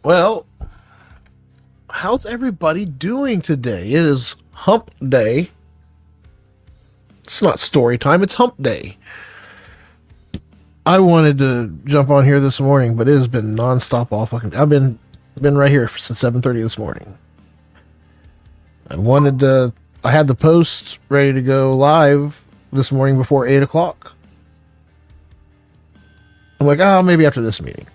Well, how's everybody doing today? It is hump day. It's not story time, it's hump day. I wanted to jump on here this morning, but it has been nonstop all fucking I've been right here since 7:30 this morning. I had the post ready to go live this morning before 8 o'clock. I'm like, oh, maybe after this meeting.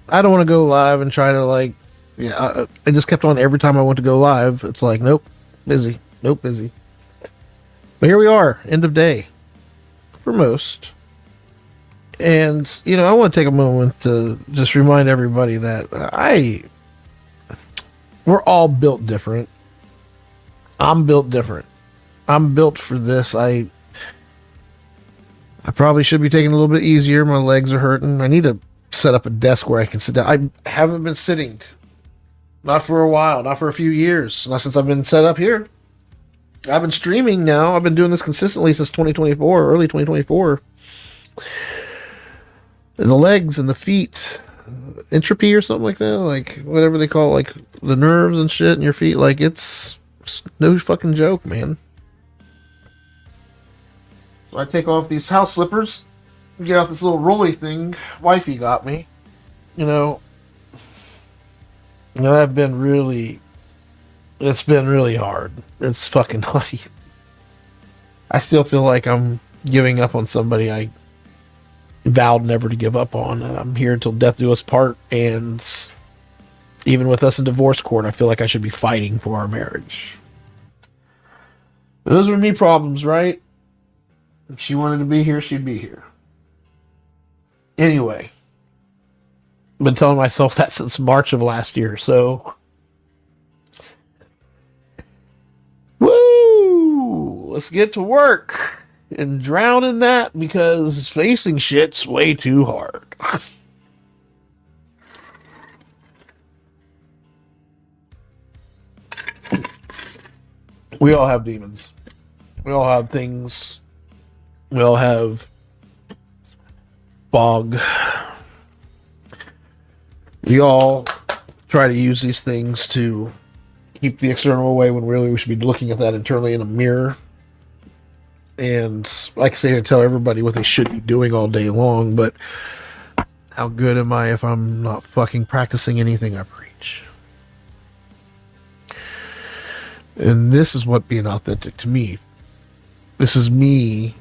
I don't want to go live and try to I just kept on every time I went to go live. It's like, nope, busy. Nope, busy. But here we are, end of day for most. And, I want to take a moment to just remind everybody that we're all built different. I'm built different. I'm built for this. I probably should be taking it a little bit easier. My legs are hurting. I need to set up a desk where I can sit down. I haven't been sitting. Not for a while. Not for a few years. Not since I've been set up here. I've been streaming now. I've been doing this consistently since 2024, early 2024. And the legs and the feet, entropy or something like that, like whatever they call it, like the nerves and shit in your feet, like it's no fucking joke, man. So I take off these house slippers, get out this little rolly thing wifey got me. I've been really, it's been really hard. It's fucking nutty. I still feel like I'm giving up on somebody I vowed never to give up on, and I'm here until death do us part. And even with us in divorce court, I feel like I should be fighting for our marriage. But those were me problems, right? If she wanted to be here, she'd be here. Anyway, I've been telling myself that since March of last year, so woo! Let's get to work and drown in that, because facing shit's way too hard. We all have demons. We all have things. We all have fog. We all try to use these things to keep the external away, when really we should be looking at that internally in a mirror. And like I say, I tell everybody what they should be doing all day long, but how good am I if I'm not fucking practicing anything I preach? And this is what being authentic to me. This is me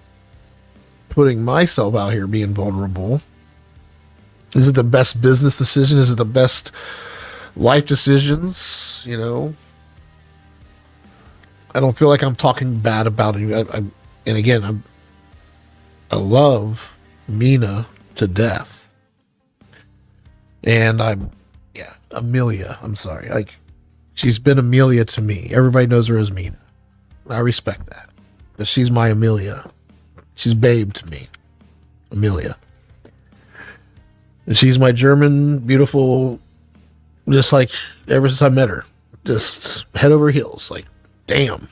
putting myself out here, being vulnerable. Is it the best business decision? Is it the best life decisions? I don't feel like I'm talking bad about it. And again, I love Mina to death. And Amelia, I'm sorry. Like, she's been Amelia to me. Everybody knows her as Mina. I respect that. But she's my Amelia. She's babe to me. Amelia. And she's my German, beautiful, just like ever since I met her. Just head over heels. Like, damn.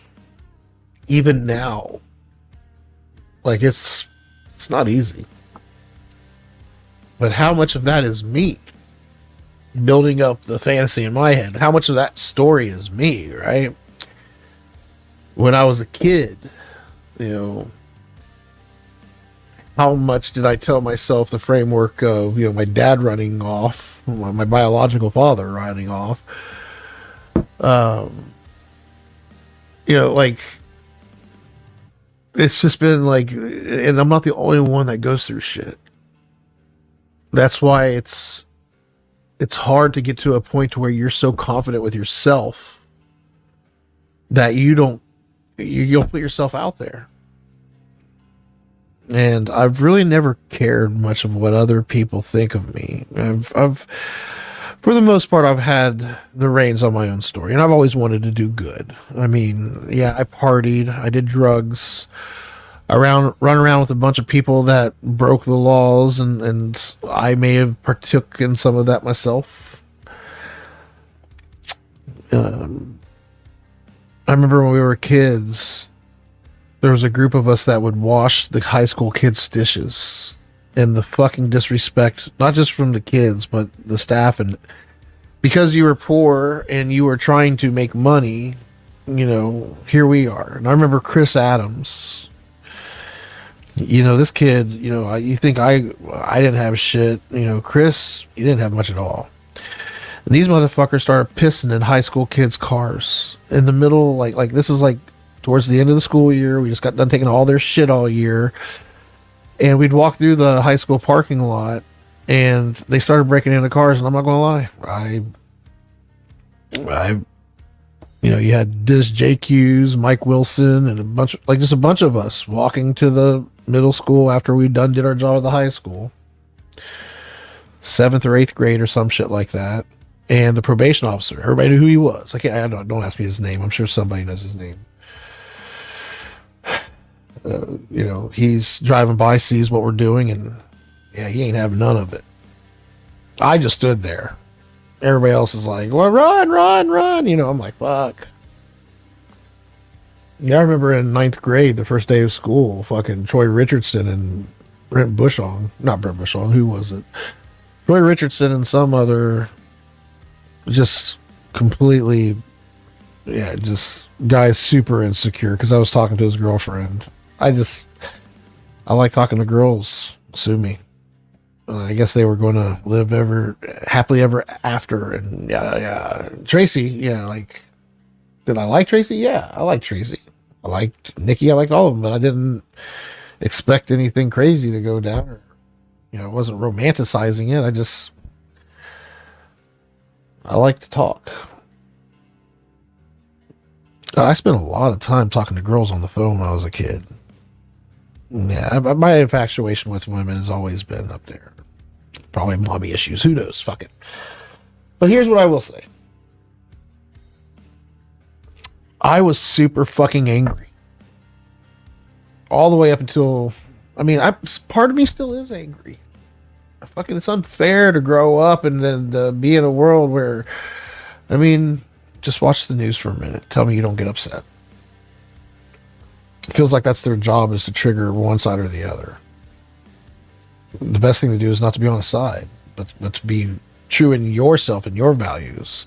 Even now. Like, it's not easy. But how much of that is me building up the fantasy in my head? How much of that story is me, right? When I was a kid, how much did I tell myself the framework of, my dad running off, my biological father running off? Like, it's just been like, and I'm not the only one that goes through shit. That's why it's hard to get to a point where you're so confident with yourself that you'll put yourself out there. And I've really never cared much of what other people think of me. I've for the most part, I've had the reins on my own story, and I've always wanted to do good. I mean, yeah, I partied, I did drugs, run around with a bunch of people that broke the laws, and I may have partook in some of that myself. I remember when we were kids, there was a group of us that would wash the high school kids' dishes, and the fucking disrespect, not just from the kids, but the staff, and because you were poor and you were trying to make money, here we are. And I remember Chris Adams. This kid. You think I didn't have shit. Chris, he didn't have much at all. And these motherfuckers started pissing in high school kids' cars in the middle. Like this is like towards the end of the school year. We just got done taking all their shit all year, and we'd walk through the high school parking lot, and they started breaking into cars. And I'm not gonna lie, I you had Diz JQs, Mike Wilson, and just a bunch of us walking to the middle school after we did our job at the high school, 7th or 8th grade or some shit like that. And the probation officer, everybody knew who he was. Don't ask me his name. I'm sure somebody knows his name. He's driving by, sees what we're doing, and yeah, he ain't having none of it. I just stood there. Everybody else is like, well, run, run, run. I'm like, fuck. Yeah, I remember in 9th grade, the first day of school, fucking Troy Richardson and not Brent Bushong, who was it? Troy Richardson and some other, just completely, just guy's super insecure because I was talking to his girlfriend. I like talking to girls. Sue me. I guess they were going to live happily ever after. And yeah. Tracy, like, did I like Tracy? Yeah, I liked Tracy. I liked Nikki. I liked all of them, but I didn't expect anything crazy to go down. Or, I wasn't romanticizing it. I like to talk. God, I spent a lot of time talking to girls on the phone when I was a kid. Yeah, my infatuation with women has always been up there. Probably mommy issues. Who knows? Fuck it. But here's what I will say. I was super fucking angry. All the way up until... part of me still is angry. It's unfair to grow up and then to be in a world where... just watch the news for a minute. Tell me you don't get upset. It feels like that's their job, is to trigger one side or the other. The best thing to do is not to be on a side, but to be true in yourself and your values,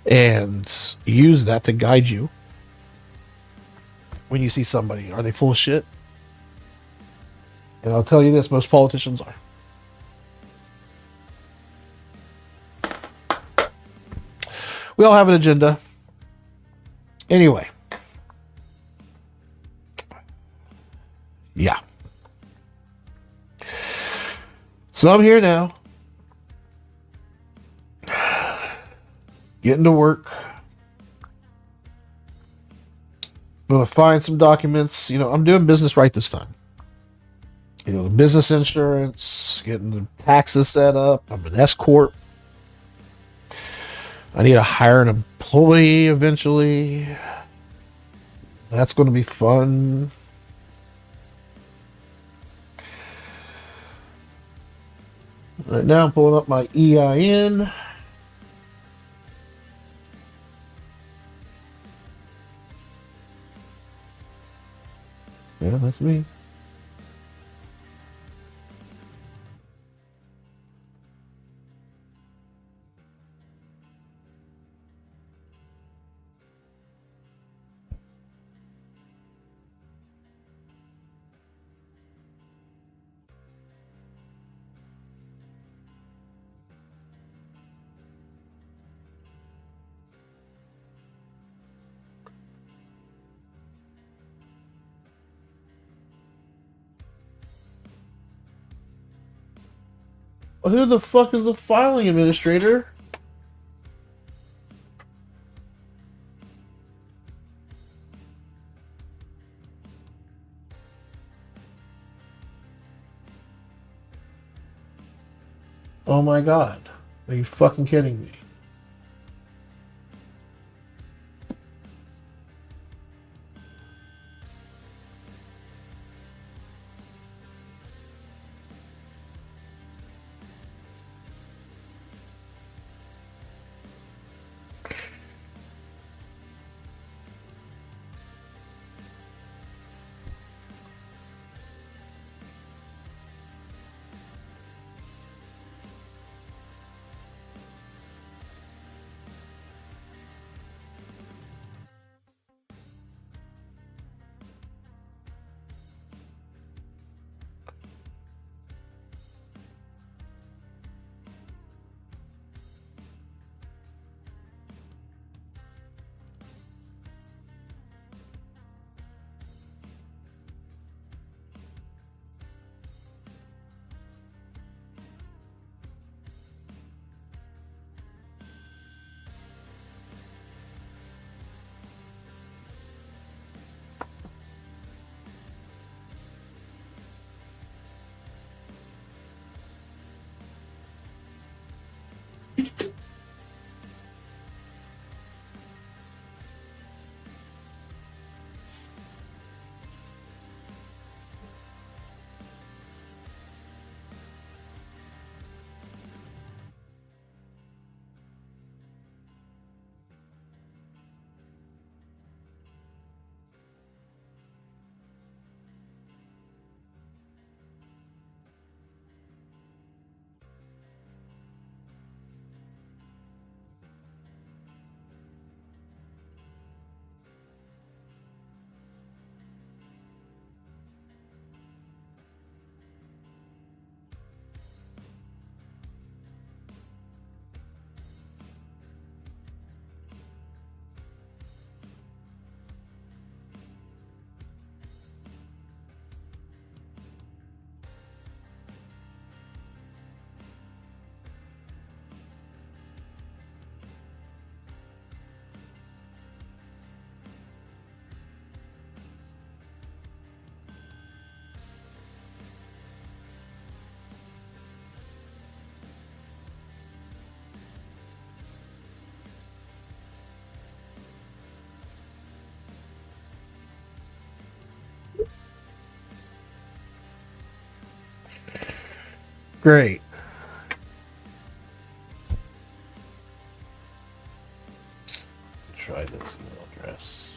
and use that to guide you. When you see somebody, are they full of shit? And I'll tell you this, most politicians are. We all have an agenda. Anyway. Yeah. So I'm here now. Getting to work. I'm going to find some documents. I'm doing business right this time. The business insurance, getting the taxes set up. I'm an S Corp. I need to hire an employee eventually. That's going to be fun. Right now I'm pulling up my EIN. Yeah, that's me. Who the fuck is the filing administrator? Oh my god. Are you fucking kidding me? Great. Try this email address.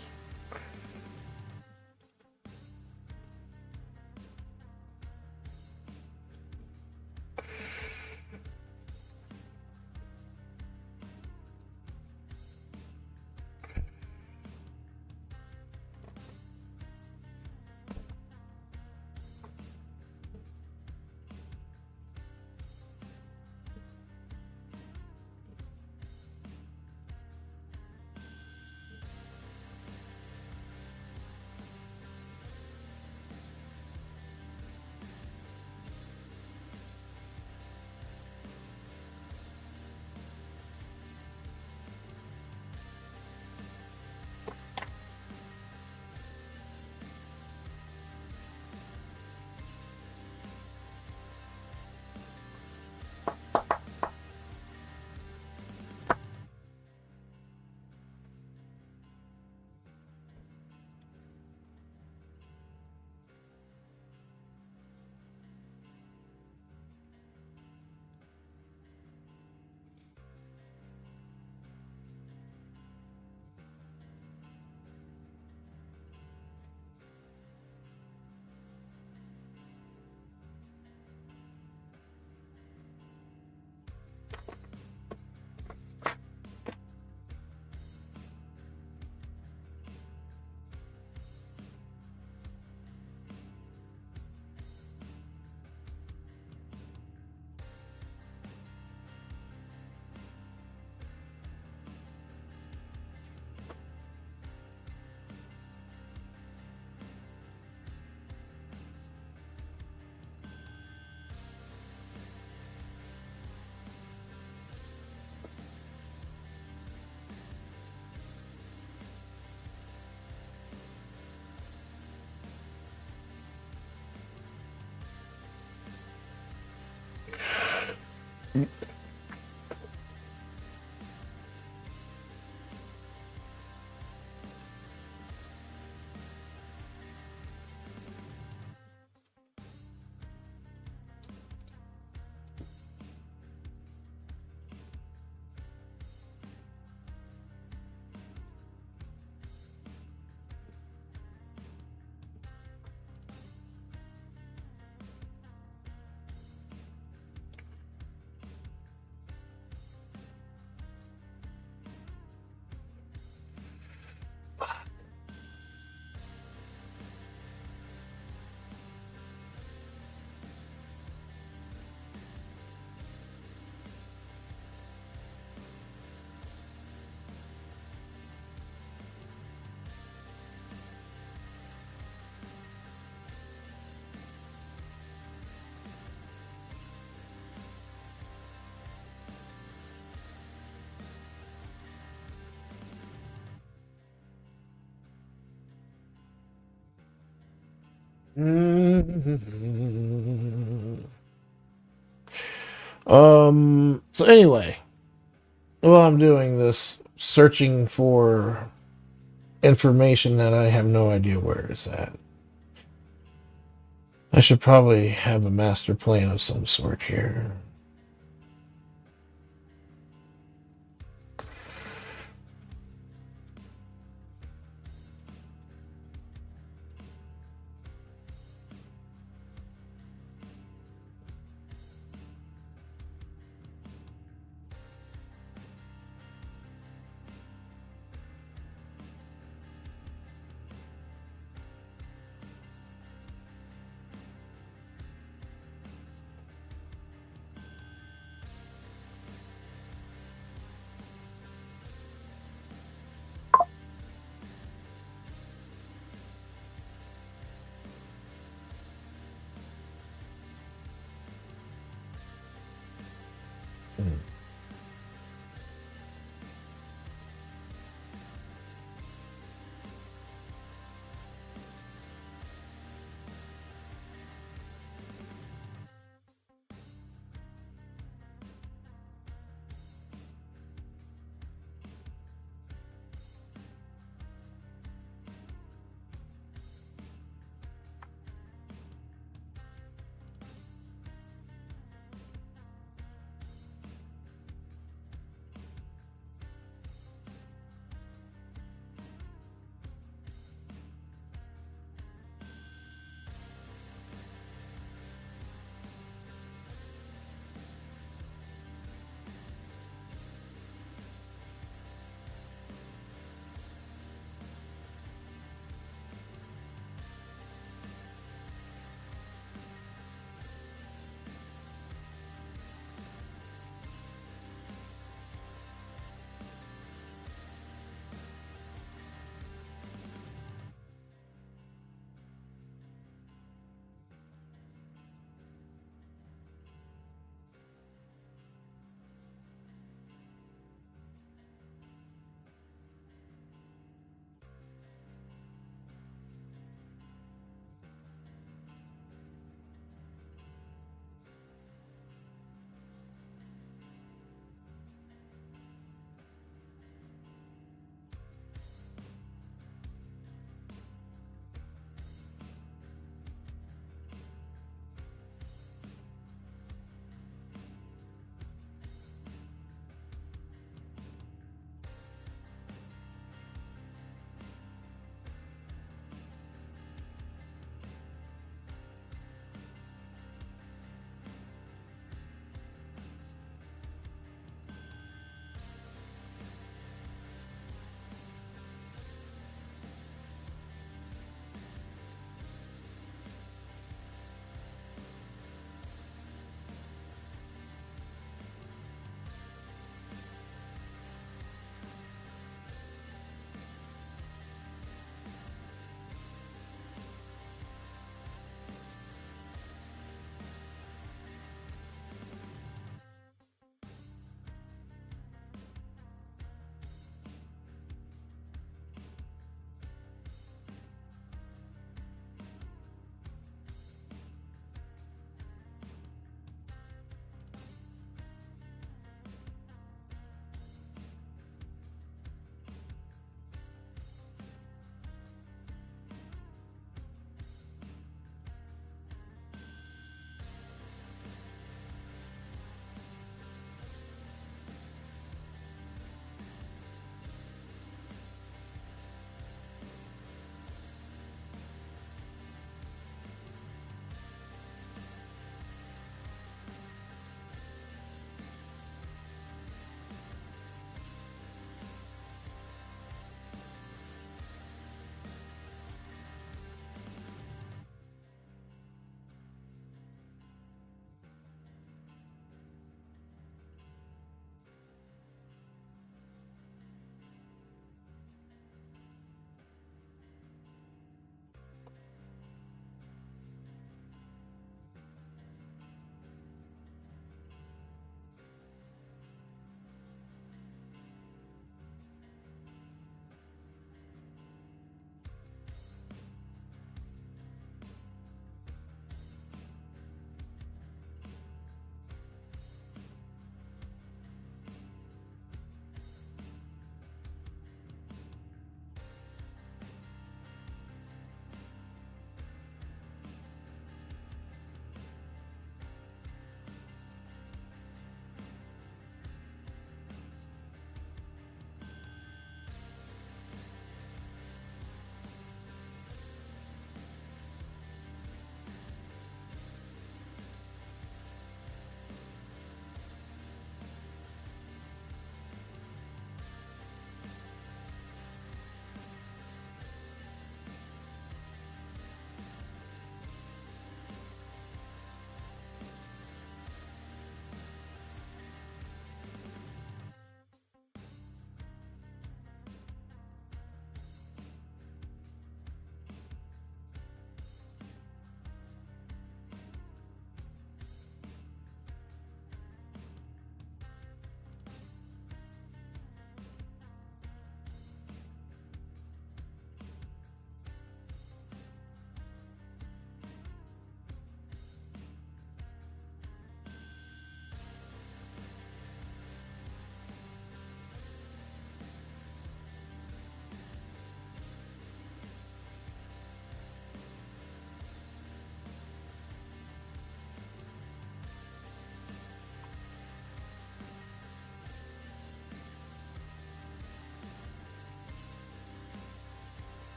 So anyway, while I'm doing this, searching for information that I have no idea where it's at. I should probably have a master plan of some sort here.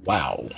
Wow.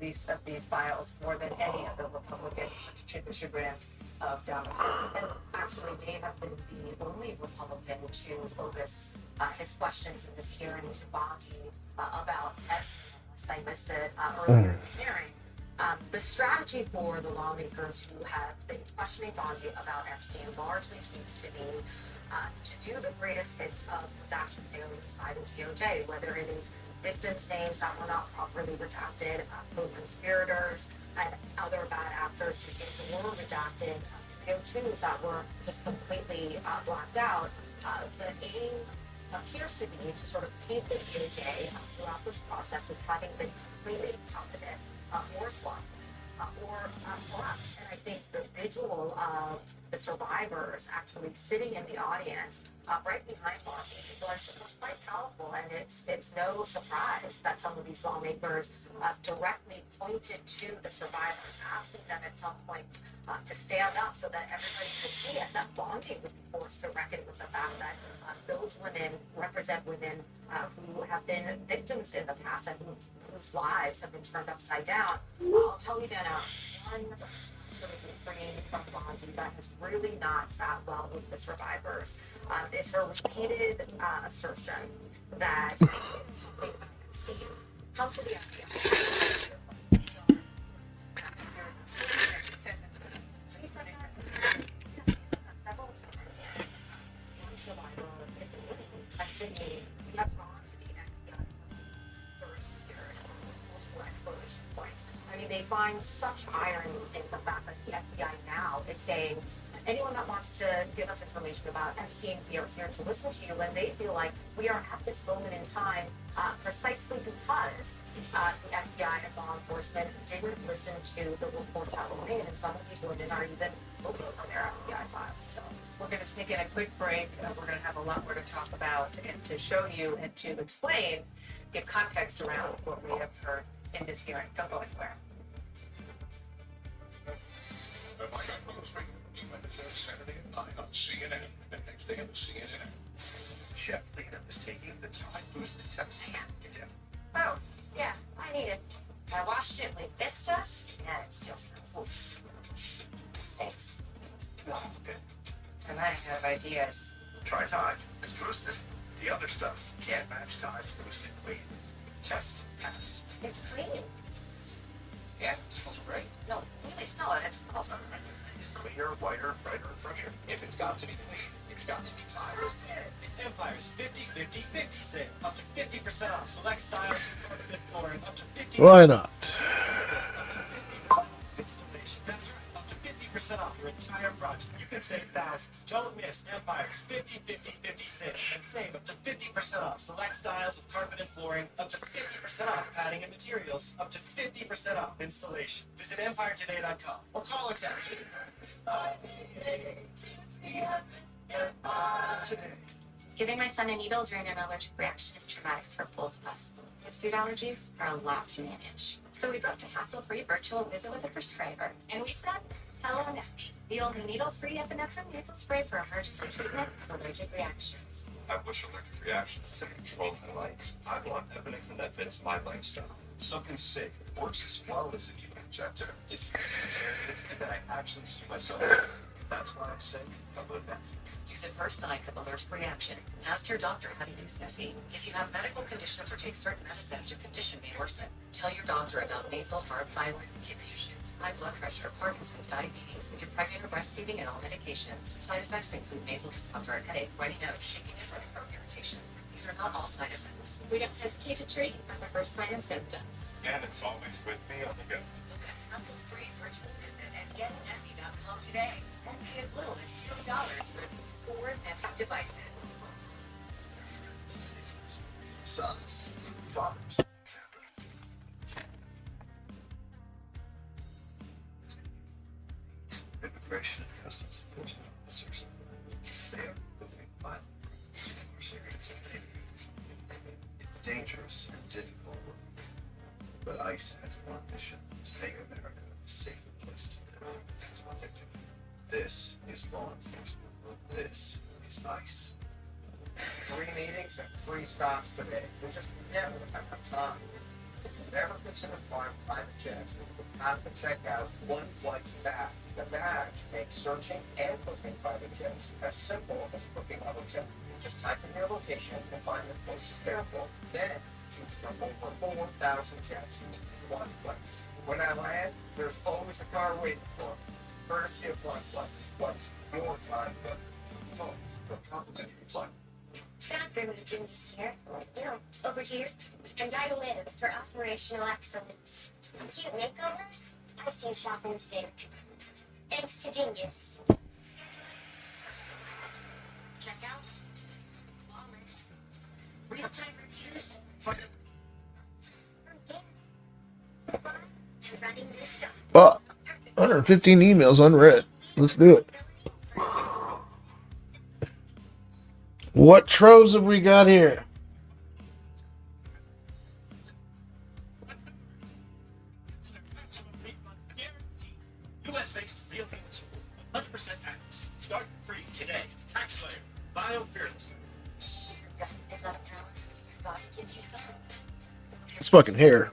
of these files more than any other Republican, to the chagrin of Democrats, and actually may have been the only Republican to focus his questions in this hearing to Bondi about Epstein. I missed it earlier in the hearing. The strategy for the lawmakers who have been questioning Bondi about Epstein largely seems to be to do the greatest hits of redaction failures by the DOJ, whether it is victims' names that were not properly redacted, co-conspirators, and other bad actors whose names were redacted, 302s that were just completely blacked out. The aim appears to be to sort of paint the DOJ throughout this process as having been completely incompetent or sloppy or corrupt. And I think the visual of the survivors actually sitting in the audience right behind Bondi was quite powerful. And it's no surprise that some of these lawmakers directly pointed to the survivors, asking them at some point to stand up so that everybody could see it, that Bondi would be forced to reckon with the fact that those women represent women who have been victims in the past and whose lives have been turned upside down. I'll tell you, Dana, one sort of refrain from Bondi that has really not sat well with the survivors is her repeated assertion that Steve, come to the FBI. She said that several times. One survivor texted me, we have gone to the FBI for 30 years, multiple exploration points. I mean, they find such irony in the fact that the FBI now is saying, anyone that wants to give us information about Epstein, we are here to listen to you, and they feel like we are at this moment in time precisely because the FBI and law enforcement didn't listen to the reports that were made, and some of these women are even looking for their FBI files. So we're going to sneak in a quick break. We're going to have a lot more to talk about and to show you and to explain, give context around what we have heard in this hearing. Don't go anywhere. Saturday at 9 on CNN, and next day on the CNN. Chef Lena is taking the time boosted test. Oh, yeah, I need it. I washed it with this stuff, and it still smells. Stinks. Oh, good. And I have ideas. Try Tide. It's boosted. The other stuff can't match Tide's boosted clean. Test passed. It's clean. Yeah, it smells great. No, really smell it. It smells like It's cleaner, whiter, brighter, and fresher. If it's got to be clean, it's got to be Tide. It's Empire's 50-50-50 sale. Up to 50% off select styles and carpeted flooring. Up to 50%. Why not? Up to 50% installation. That's right. Up to 50% off your entire project. You can save thousands. Don't miss Empire's 50-50-50 sale and save up to 50% off select styles of carpet and flooring. Up to 50% off padding and materials. Up to 50% off installation. Visit EmpireToday.com or call or text. today. Giving my son a needle during an allergic reaction is traumatic for both of us. His food allergies are a lot to manage. So we booked a hassle-free virtual visit with a prescriber. And we said, hello, Neffy, the only needle-free epinephrine nasal spray for emergency treatment of allergic reactions. I wish allergic reactions to control my life. I want epinephrine that fits my lifestyle. Something safe, works as well as a needle injector. It's and that I actually see myself. That's why I say hello, Neffy. Use it for signs of allergic reaction. Ask your doctor how to use Neffy. If you have medical conditions or take certain medicines, your condition may worsen. Tell your doctor about nasal, hard thyroid, kidney issues, high blood pressure, Parkinson's, diabetes, if you're pregnant or breastfeeding, and all medications. Side effects include nasal discomfort, headache, runny nose, shakiness, and throat irritation. These are not all side effects. We don't hesitate to treat at the first sign of symptoms. And it's always with me on the go. Book a hassle-free virtual visit at getneffy.com today. And pay as little as $0 for these 4 Neffy devices. Sons, fathers. Immigration and Customs Enforcement officers. They are removing violent criminals from our cigarettes and aliens. It's dangerous and difficult work, but ICE has one mission: to make America a safer place to live. That's what they're doing. This is law enforcement. This is ICE. 3 meetings and 3 stops today. We just never have time. If you ever consider flying private jets, you have to check out One Flight's badge. The badge makes searching and booking private jets as simple as booking a hotel. Just type in your location and find the closest airport. Then choose from over 4,000 jets in one place. When I land, there's always a car waiting for me. Courtesy of One Flight. What's your time book? Phones for complimentary flight. Dr. Nugent is here. No, over here. And I live for operational excellence. Cute makeovers? I see shop in sync. Thanks to Genius. Personalized. Checkouts? Flawless. Real-time reviews? From game to running this shop. 115 emails unread. Let's do it. What troves have we got here? It's an maximum refund guarantee. US-based real payments, 100% accuracy. Start free today. Tax Slayer. Bio fearless. Is that a promise? God gives you something. It's fucking hair.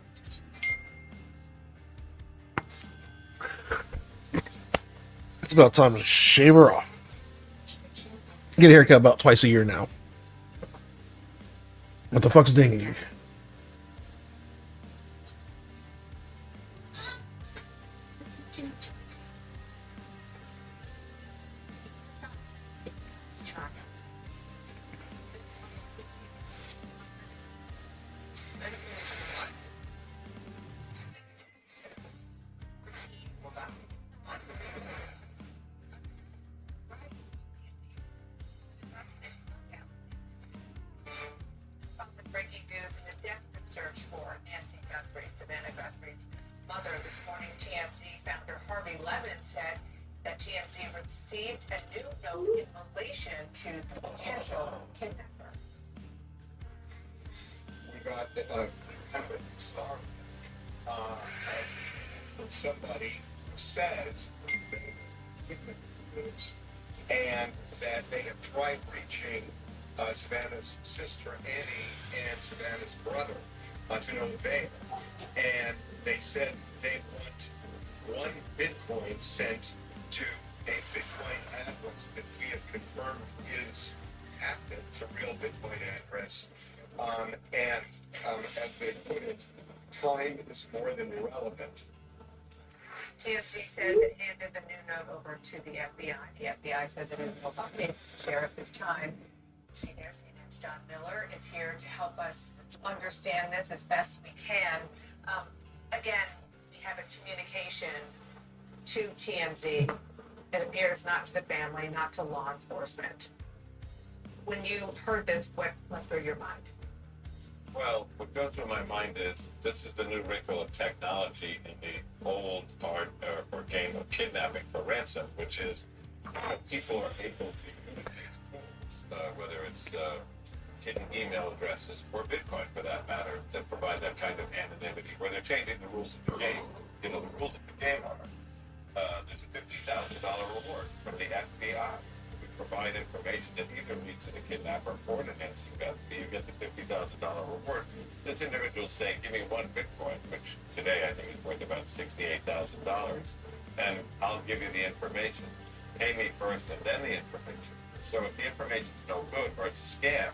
It's about time to shave her off. Get a haircut about twice a year now. What the fuck's dinging you? Breaking news in a desperate search for Nancy Guthrie, Savannah Guthrie's mother. This morning, TMZ founder Harvey Levin said that TMZ received a new note in relation to the potential kidnapper. We got kind of a star from somebody who says and that they have tried reaching Savannah's sister Annie and Savannah's brother to no avail. And they said they want 1 Bitcoin sent to a Bitcoin address that we have confirmed is active. It's a real Bitcoin address. As they put it, time is more than relevant. TMZ says it handed the new note over to the FBI. The FBI says it will update the sheriff this time. CNN's John Miller is here to help us understand this as best we can. Again, we have a communication to TMZ. It appears not to the family, not to law enforcement. When you heard this, what went through your mind? Well, what goes through my mind is this is the new wrinkle of technology in the old art or game of kidnapping for ransom, which is people are able to use these tools, whether it's hidden email addresses or Bitcoin for that matter, that provide that kind of anonymity, where they're changing the rules of the game. You know, the rules of the game are there's a $50,000 reward from the FBI. Provide information that either leads to the kidnapper or to Nancy Guthrie, you get the $50,000 reward. This individual is saying, give me 1 Bitcoin, which today I think is worth about $68,000, and I'll give you the information. Pay me first and then the information. So if the information's no good or it's a scam,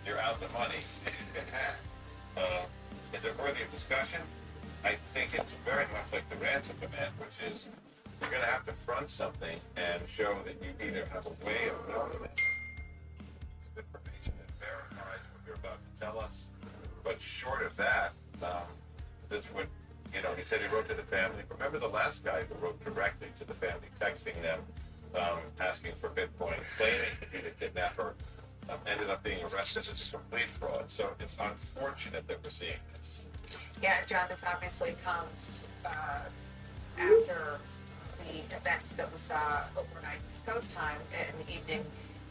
you're out the money and you've been hacked. Is it worthy of discussion? I think it's very much like the ransom demand, which is you're going to have to front something and show that you either have a way of knowing this piece of information that verifies what you're about to tell us. But short of that, this would, you know, he said he wrote to the family. Remember the last guy who wrote directly to the family, texting them, asking for Bitcoin, claiming to be the kidnapper, ended up being arrested as a complete fraud. So it's unfortunate that we're seeing this. Yeah, John, this obviously comes after the events that we saw overnight East Coast time in the evening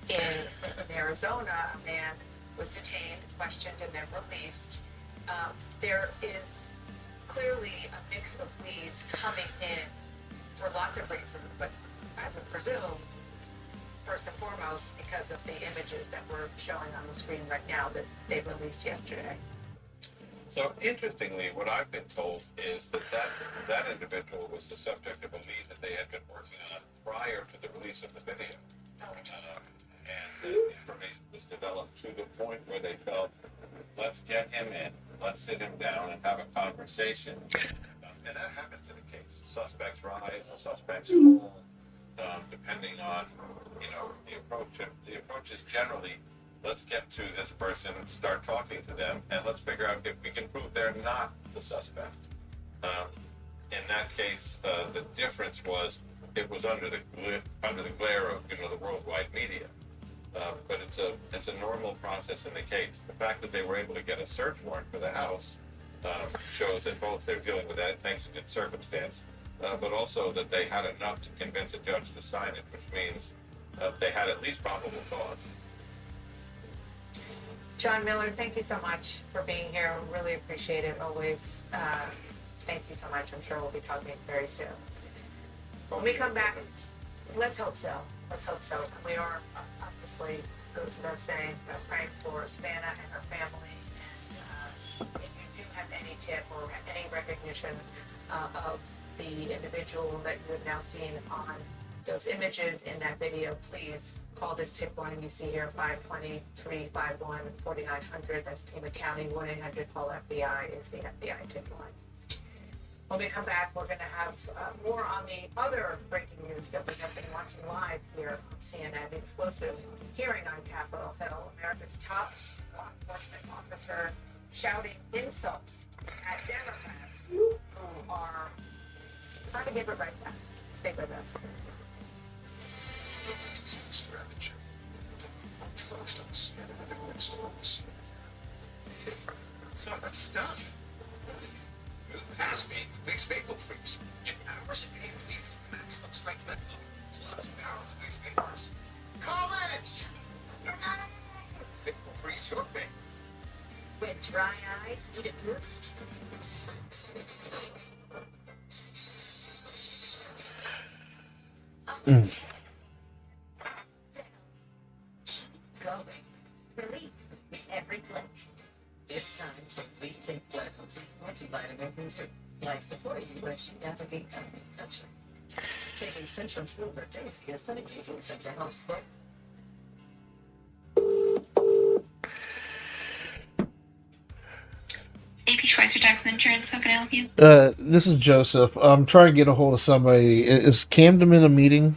in Arizona. A man was detained, questioned, and then released. There is clearly a mix of leads coming in for lots of reasons, but I would presume, first and foremost, because of the images that we're showing on the screen right now that they released yesterday. So interestingly, what I've been told is that individual was the subject of a lead that they had been working on prior to the release of the video. And the information was developed to the point where they felt, let's get him in, let's sit him down and have a conversation. And that happens in a case. Suspects rise, suspects fall, depending on, the approach. The approach is generally, let's get to this person, start talking to them, and let's figure out if we can prove they're not the suspect. In that case, the difference was it was under the glare of the worldwide media. But it's a normal process in the case. The fact that they were able to get a search warrant for the house shows that both they're dealing with that exigent circumstance, but also that they had enough to convince a judge to sign it, which means they had at least probable cause. John Miller, thank you so much for being here. Really appreciate it always. Thank you so much. I'm sure we'll be talking very soon. When we come back, let's hope so. Let's hope so. We are obviously, goes without saying, praying for Savannah and her family. And if you do have any tip or any recognition of the individual that you have now seen on those images in that video, please call this tip line you see here, 520-351-4900. That's Pima County. 1-800-CALL-FBI is the FBI tip line. When we come back, we're going to have more on the other breaking news that we have been watching live here on CNN. The explosive hearing on Capitol Hill. America's top law enforcement officer shouting insults at Democrats who are trying to give it right back. Stay with us. So that's stuff. Move past me, big maple freaks. Get hours of pain relief from maximum strength medical. Plus power of big papers. College! Thick will freeze your pain. With dry eyes, need a boost? Up to 10. Down. Going. Relief with every click. It's time to rethink medical multivitamin booster. Like supporting you as you navigate out of the country. Taking Central Silver daily is clinically proven to help slow. AP Schweitzer Tax Insurance, how can I help you? This is Joseph. I'm trying to get a hold of somebody. Is Camden in a meeting?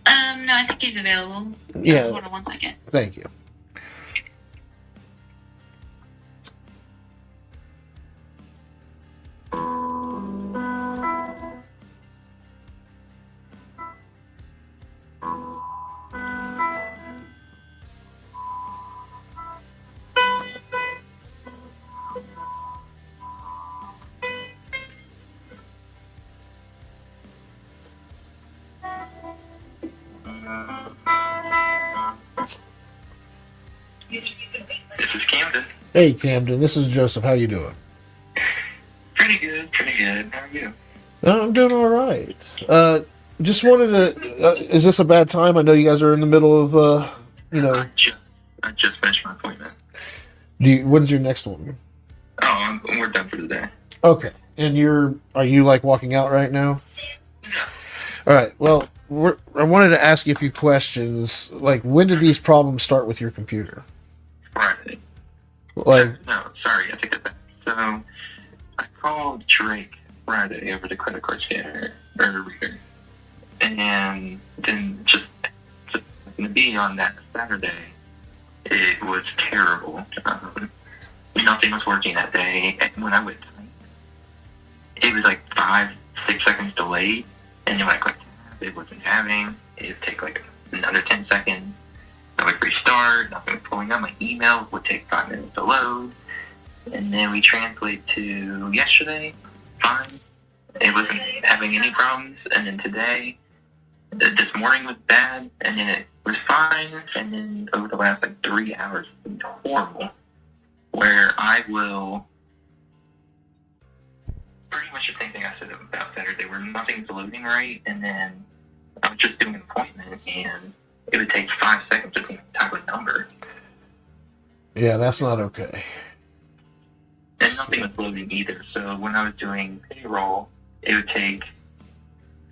No, I think he's available. Yeah. Hold on one second. Thank you. This is Camden. Hey, Camden. This is Joseph. How you doing? Pretty good, pretty good. How are you? I'm doing all right. Just wanted to. Is this a bad time? I know you guys are in the middle of. I just finished my appointment. When's your next one? Oh, we're done for the day. Okay. And are you like walking out right now? No. All right. Well, I wanted to ask you a few questions. Like, when did these problems start with your computer? Friday. Like, No, sorry, I take it back. So, I called Drake Friday over the credit card scanner, or reader. And then just to be on that Saturday, it was terrible. Nothing was working that day. And when I went type, it was like 5-6 seconds delayed. And then when I clicked tab, it wasn't having. It would take like another 10 seconds. I would restart, nothing was pulling up. My email would take 5 minutes to load. And then we translate to yesterday, fine. It wasn't having any problems. And then today, this morning was bad. And then it was fine. And then over the last 3 hours, it's been horrible. Where I will, pretty much the same thing I said about Saturday, where nothing's loading right. And then I was just doing an appointment and it would take 5 seconds to type a number. yeah, that's not okay. nothing was loading either. So when I was doing payroll, it would take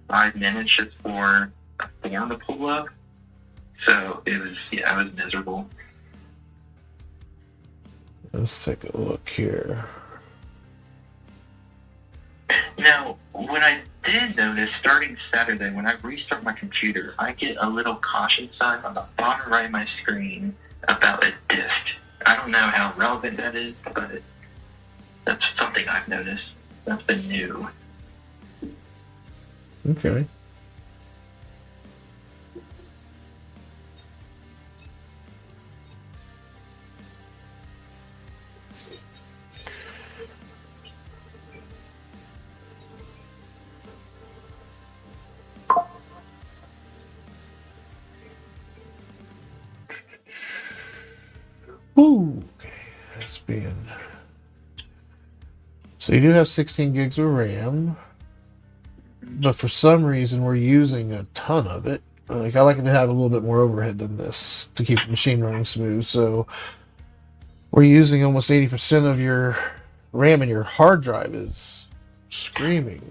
5 minutes just for a form to pull up. So it was, yeah, it was miserable. Let's take a look here. Now, what I did notice starting Saturday, when I restart my computer, I get a little caution sign on the bottom right of my screen about a disk. I don't know how relevant that is, but that's something I've noticed. That's been new. Okay. Woo. Okay, that's being. So you do have 16 gigs of RAM, but for some reason we're using a ton of it. Like I like it to have a little bit more overhead than this to keep the machine running smooth. So we're using almost 80% of your RAM, and your hard drive is screaming.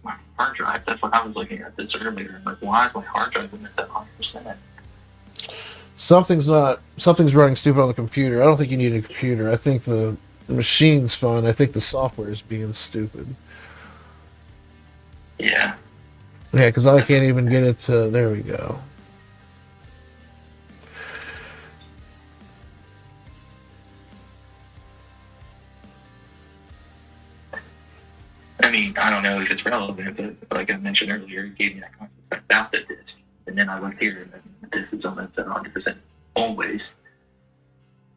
My hard drive, that's what I was looking at this earlier. Like, why is my hard drive limit at 100%? Something's running stupid on the computer. I don't think you need a computer. I think the machine's fine. I think the software is being stupid. Yeah. Yeah, because I can't even get it to. There we go. I mean, I don't know if it's relevant, but like I mentioned earlier, it gave me that concept about the disk. And then I looked here, and then the disk is almost at 100% always.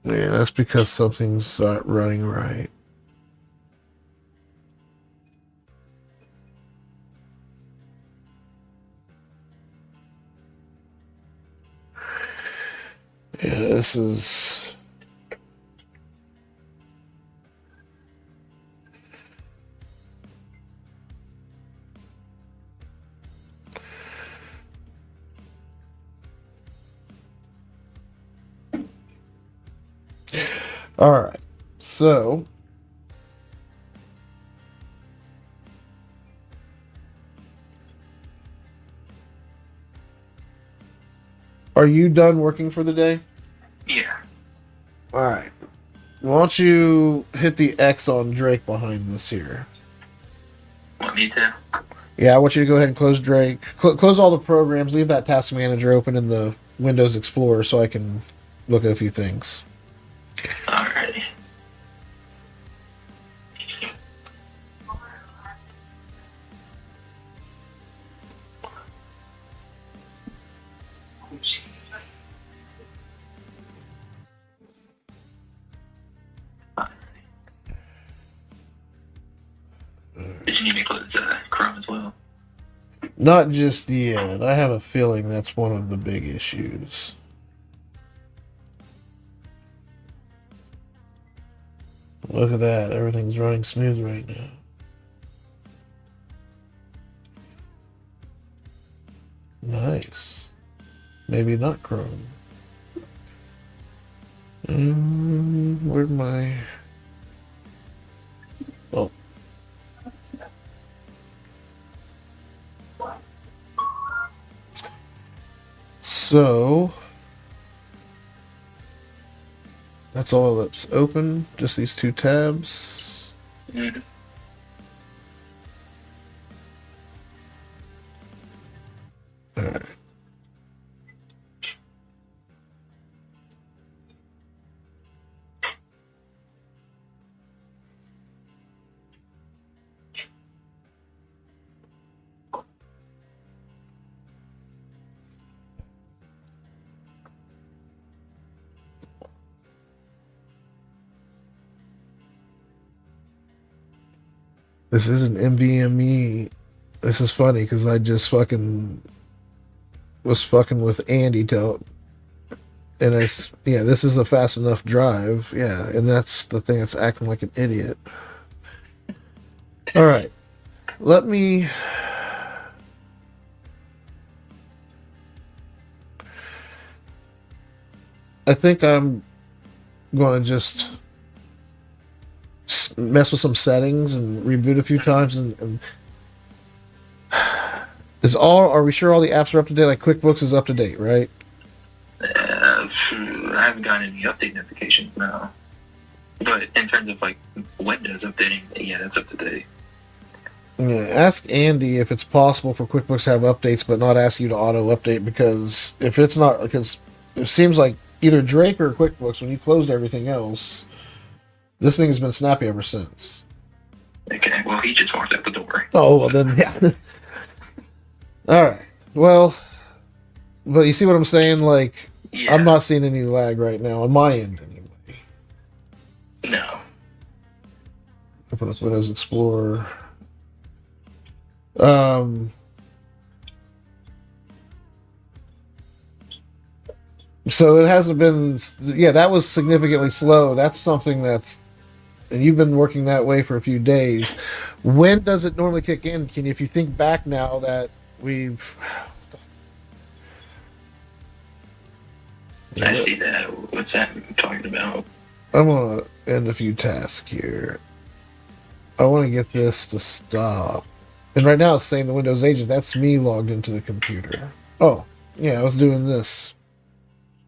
Yeah, that's because something's not running right. Yeah, this is. All right, so are you done working for the day? Yeah. All right. Why don't you hit the X on Drake behind this here? Want me to? Yeah, I want you to go ahead and close Drake. Close all the programs. Leave that task manager open in the Windows Explorer so I can look at a few things. Alrighty. Did you need me to close Chrome as well? Not just yet. I have a feeling that's one of the big issues. Look at that. Everything's running smooth right now. Nice. Maybe not Chrome. Where'd my... Oh. So... that's all that's open. Just these two tabs. Mm-hmm. All right. This isn't NVMe. This is funny because I just fucking was fucking with Andy and this is a fast enough drive. Yeah, and that's the thing that's acting like an idiot. All right, let me. I think I'm going to just mess with some settings and reboot a few times, and are we sure all the apps are up to date? Like QuickBooks is up to date, right? I haven't gotten any update notifications now. But in terms of like Windows updating, yeah, that's up to date. Yeah, ask Andy if it's possible for QuickBooks to have updates but not ask you to auto update, because if it's not, because it seems like either Drake or QuickBooks, when you closed everything else, this thing has been snappy ever since. Okay, well, he just walked out the door. Oh, well then, yeah. All right. Well, but you see what I'm saying? Like, Yeah. I'm not seeing any lag right now on my end anyway. No. Open up Windows Explorer. So it hasn't been, yeah, that was significantly slow. That's something that's, and you've been working that way for a few days. When does it normally kick in? If you think back now that we've, I see that. What's that talking about? I'm going to end a few tasks here. I want to get this to stop. And right now it's saying the Windows agent. That's me logged into the computer. Oh, yeah, I was doing this.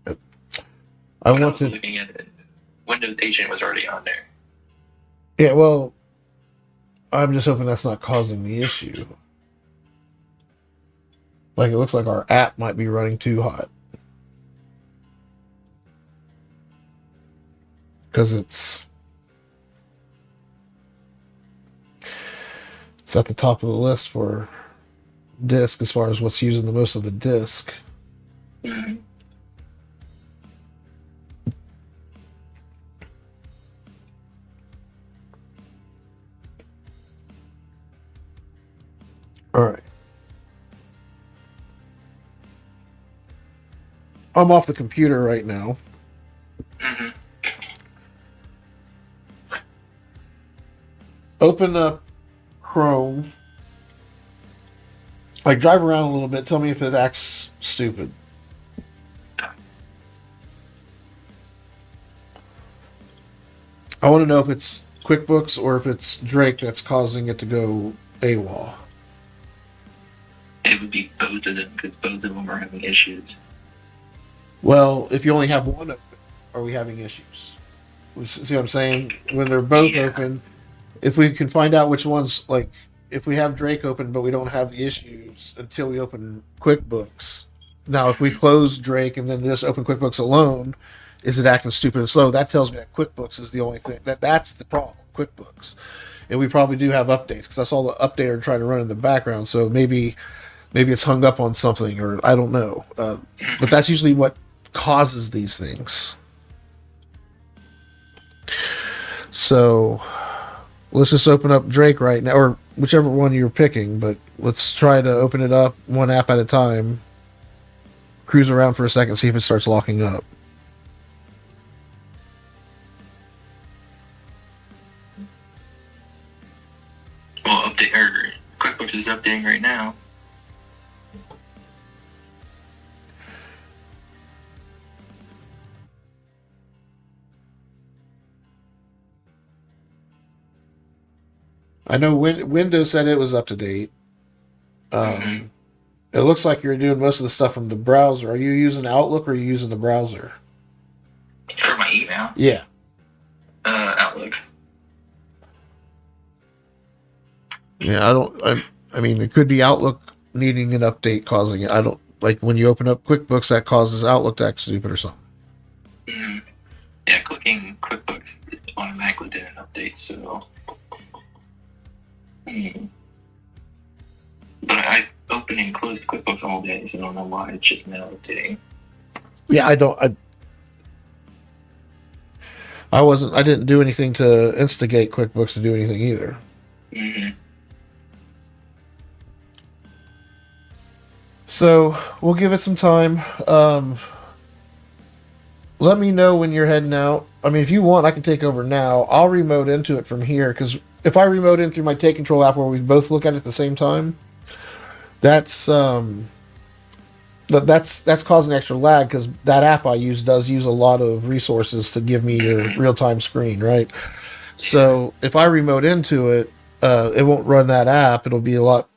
I When want was to. looking at it, Windows Agent was already on there. Yeah, well, I'm just hoping that's not causing the issue. Like, it looks like our app might be running too hot. Because it's at the top of the list for disk as far as what's using the most of the disk. Mm-hmm. All right. I'm off the computer right now. Mm-hmm. Open up Chrome. Like, drive around a little bit. Tell me if it acts stupid. I want to know if it's QuickBooks or if it's Drake that's causing it to go AWOL. It would be both of them because both of them are having issues. Well, if you only have one open, are we having issues? See what I'm saying? When they're both open, if we can find out which one's, like, if we have Drake open but we don't have the issues until we open QuickBooks. Now, if we close Drake and then just open QuickBooks alone, is it acting stupid and slow? That tells me that QuickBooks is the only thing. That's the problem, QuickBooks. And we probably do have updates because I saw the updater trying to run in the background. So maybe it's hung up on something, or I don't know. But that's usually what causes these things. So let's just open up Drake right now, or whichever one you're picking, but let's try to open it up one app at a time. Cruise around for a second, see if it starts locking up. Well, QuickBooks is updating right now. I know Windows said it was up to date. It looks like you're doing most of the stuff from the browser. Are you using Outlook or are you using the browser? For my email? Yeah. Outlook. Yeah, I mean, it could be Outlook needing an update causing it. I don't, like, when you open up QuickBooks, that causes Outlook to act stupid or something. Mm-hmm. Yeah, clicking QuickBooks automatically did an update, so. But I open and close QuickBooks all day, so I don't know why it's just now updating. Yeah, I didn't do anything to instigate QuickBooks to do anything either. Mm-hmm. So we'll give it some time. Let me know when you're heading out. I mean, if you want, I can take over now. I'll remote into it from here, because if I remote in through my Take Control app where we both look at it at the same time, that's causing extra lag, because that app I use does use a lot of resources to give me your real-time screen, right? So if I remote into it, it won't run that app. It'll be a lot.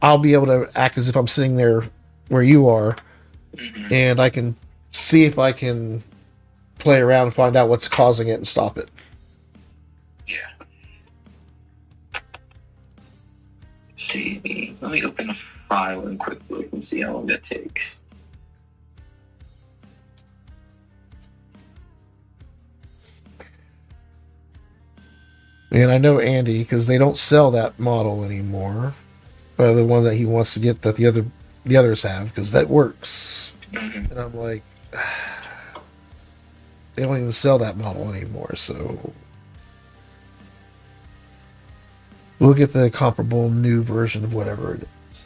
I'll be able to act as if I'm sitting there where you are, Hmm. and I can see if I can play around and find out what's causing it and stop it. Yeah. See, let me open a file in QuickBooks and see how long that takes. And I know Andy because they don't sell that model anymore. The one that he wants to get that the others have because that works. Hmm. And I'm like, they don't even sell that model anymore. So we'll get the comparable new version of whatever it is.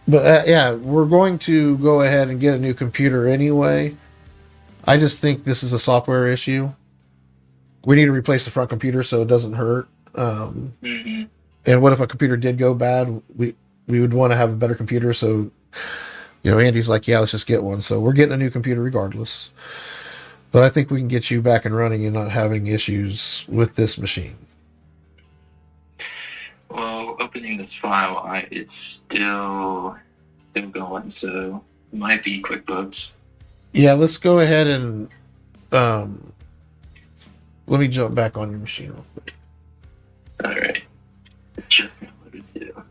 But yeah, we're going to go ahead and get a new computer anyway. I just think this is a software issue. We need to replace the front computer so it doesn't hurt. Hmm. And what if a computer did go bad? We would want to have a better computer. So Andy's like, yeah, let's just get one. So we're getting a new computer regardless. But I think we can get you back and running and not having issues with this machine. Well, opening this file, it's still going, so it might be QuickBooks. Yeah, let's go ahead and let me jump back on your machine real quick. All right. Just what to do.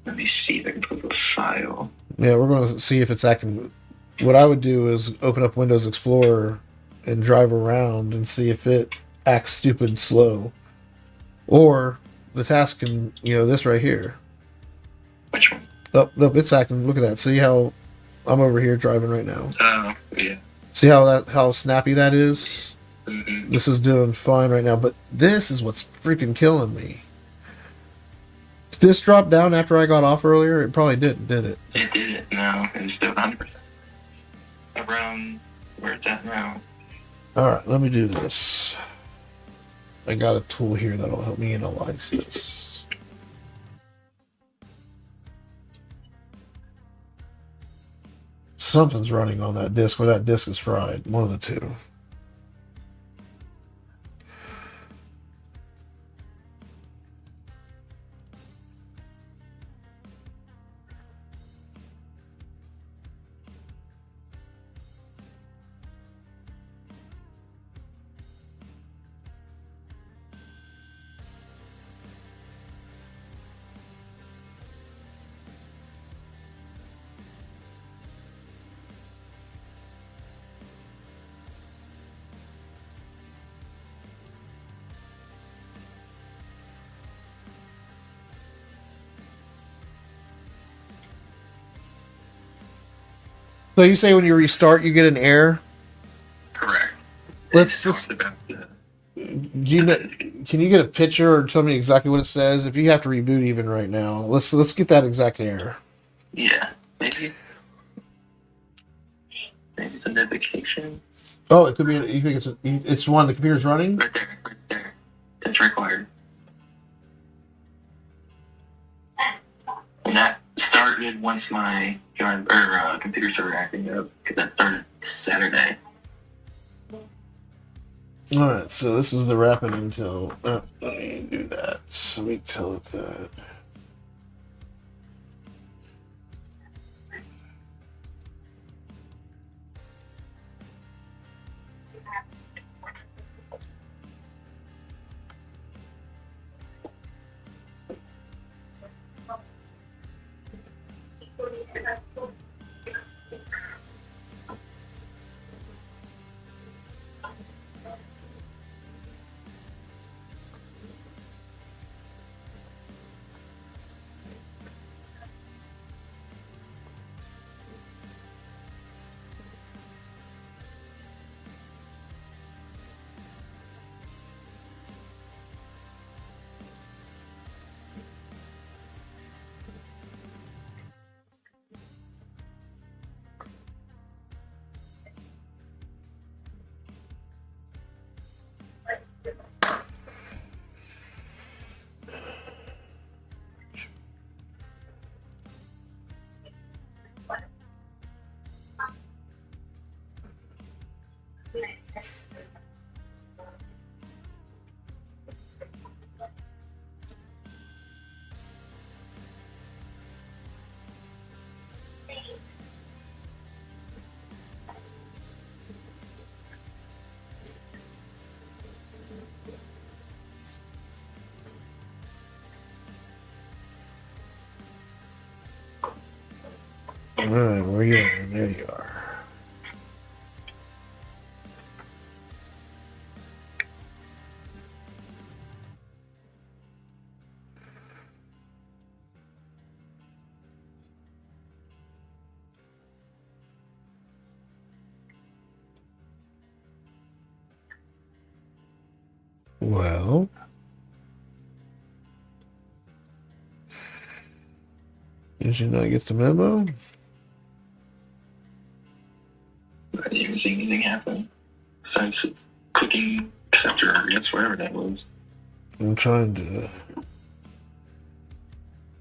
Let me see if I can pull the file. Yeah, we're going to see if it's acting. What I would do is open up Windows Explorer and drive around and see if it acts stupid slow. Or the task can, this right here. Which one? Oh, nope, it's acting. Look at that. See how I'm over here driving right now. Oh, yeah. See how snappy that is? Mm-hmm. This is doing fine right now, but this is what's freaking killing me. Did this drop down after I got off earlier? It probably didn't, did it? It didn't. No, it was still 100%. Around where it's at now. All right, let me do this. I got a tool here that'll help me analyze this. Something's running on that disk, or that disk is fried. One of the two. So you say when you restart, you get an error? Correct. Let's It just. talks about the. Can you get a picture or tell me exactly what it says? If you have to reboot even right now, let's get that exact error. Yeah, maybe it's a notification. Oh, it could be. You think it's one the computer's running? Right there. It's required. And that started once my computer started acting up, because that started Saturday. All right, so this is the rapid intel. Let me do that. Let me tell it that. Alright, where you are? There you are. Well, did you not get the memo? I didn't even see anything happen. Besides clicking accept or yes, whatever that was. I'm trying to.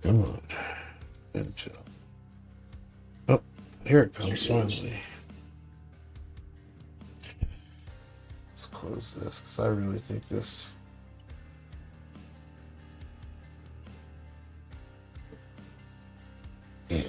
Come on. Into. Oh, here it comes finally. Let's close this because I really think this. Yeah.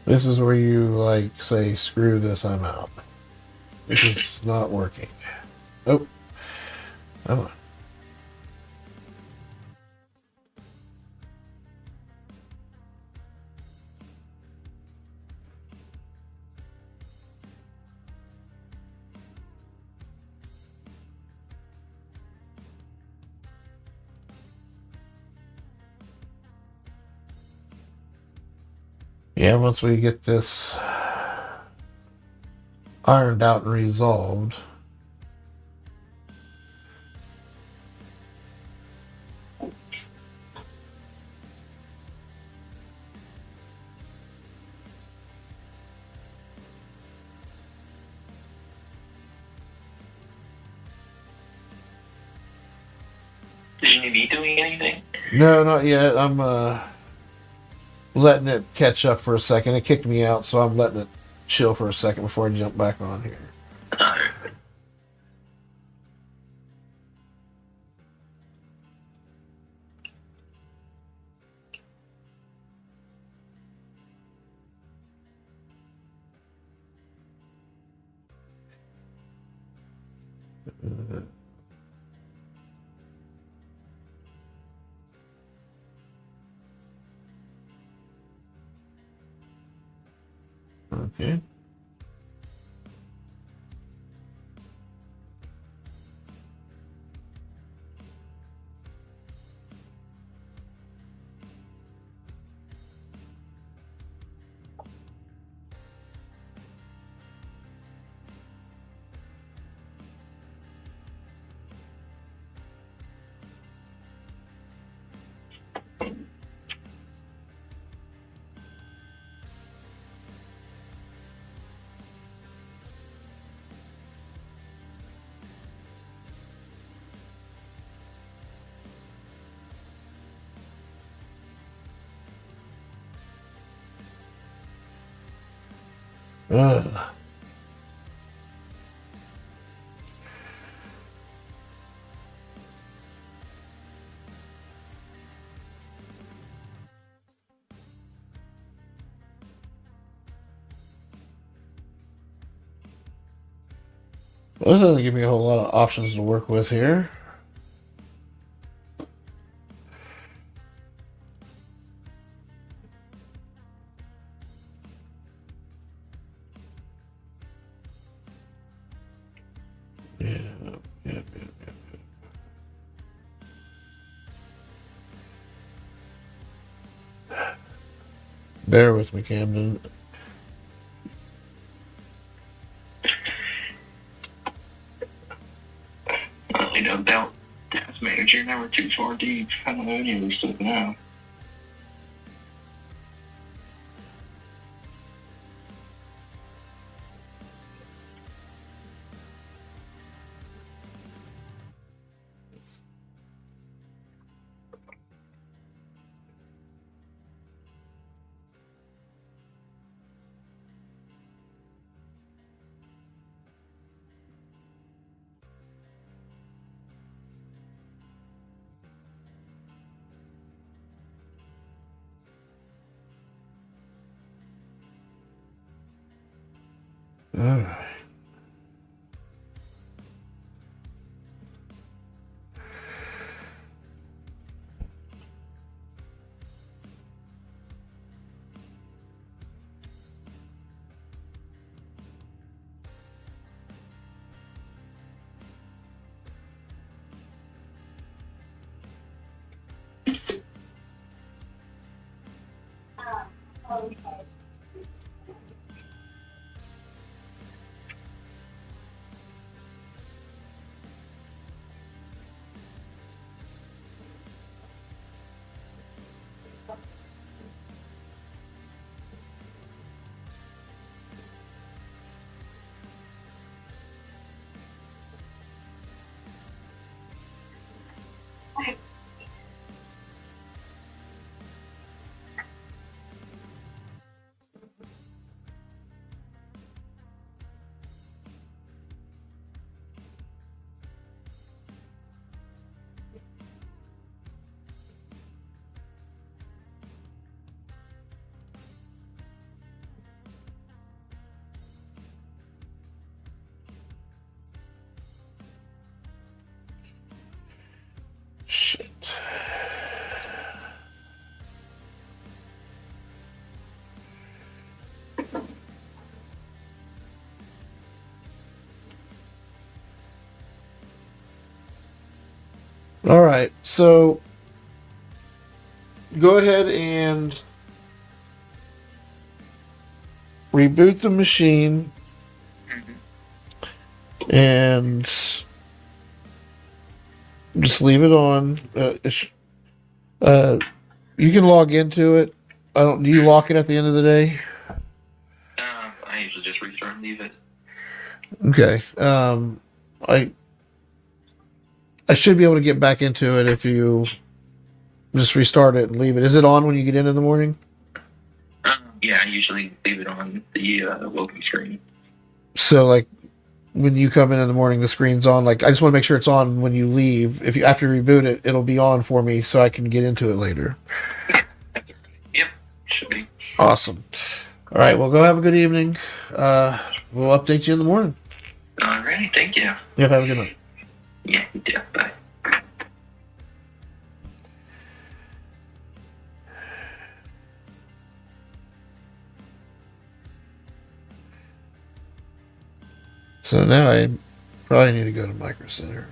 This is where you like say, screw this, I'm out. This is not working. Oh, come on. Yeah, once we get this ironed out and resolved. Did you need me doing anything? No, not yet. I'm letting it catch up for a second. It kicked me out, so I'm letting it chill for a second before I jump back on here. Alright. Okay. Uh, well, this doesn't give me a whole lot of options to work with here. Yeah, yeah, yeah. Bear with me, Camden. Well, you know, about task manager number 2 far deep. I don't know any of this stuff now. All right. Shit. All right, so go ahead and reboot the machine and just leave it on. You can log into it. I don't. Do you lock it at the end of the day? I usually just restart and leave it. Okay. I should be able to get back into it if you just restart it and leave it. Is it on when you get in the morning? Yeah, I usually leave it on the welcome screen. So like when you come in the morning, the screen's on. Like I just want to make sure it's on when you leave. If you after you reboot it, it'll be on for me so I can get into it later. Yep, should be. Awesome. All right. Well, go have a good evening. We'll update you in the morning. Alrighty, thank you. Yep. Have a good night. Yeah, you too. Bye. So now I probably need to go to Micro Center.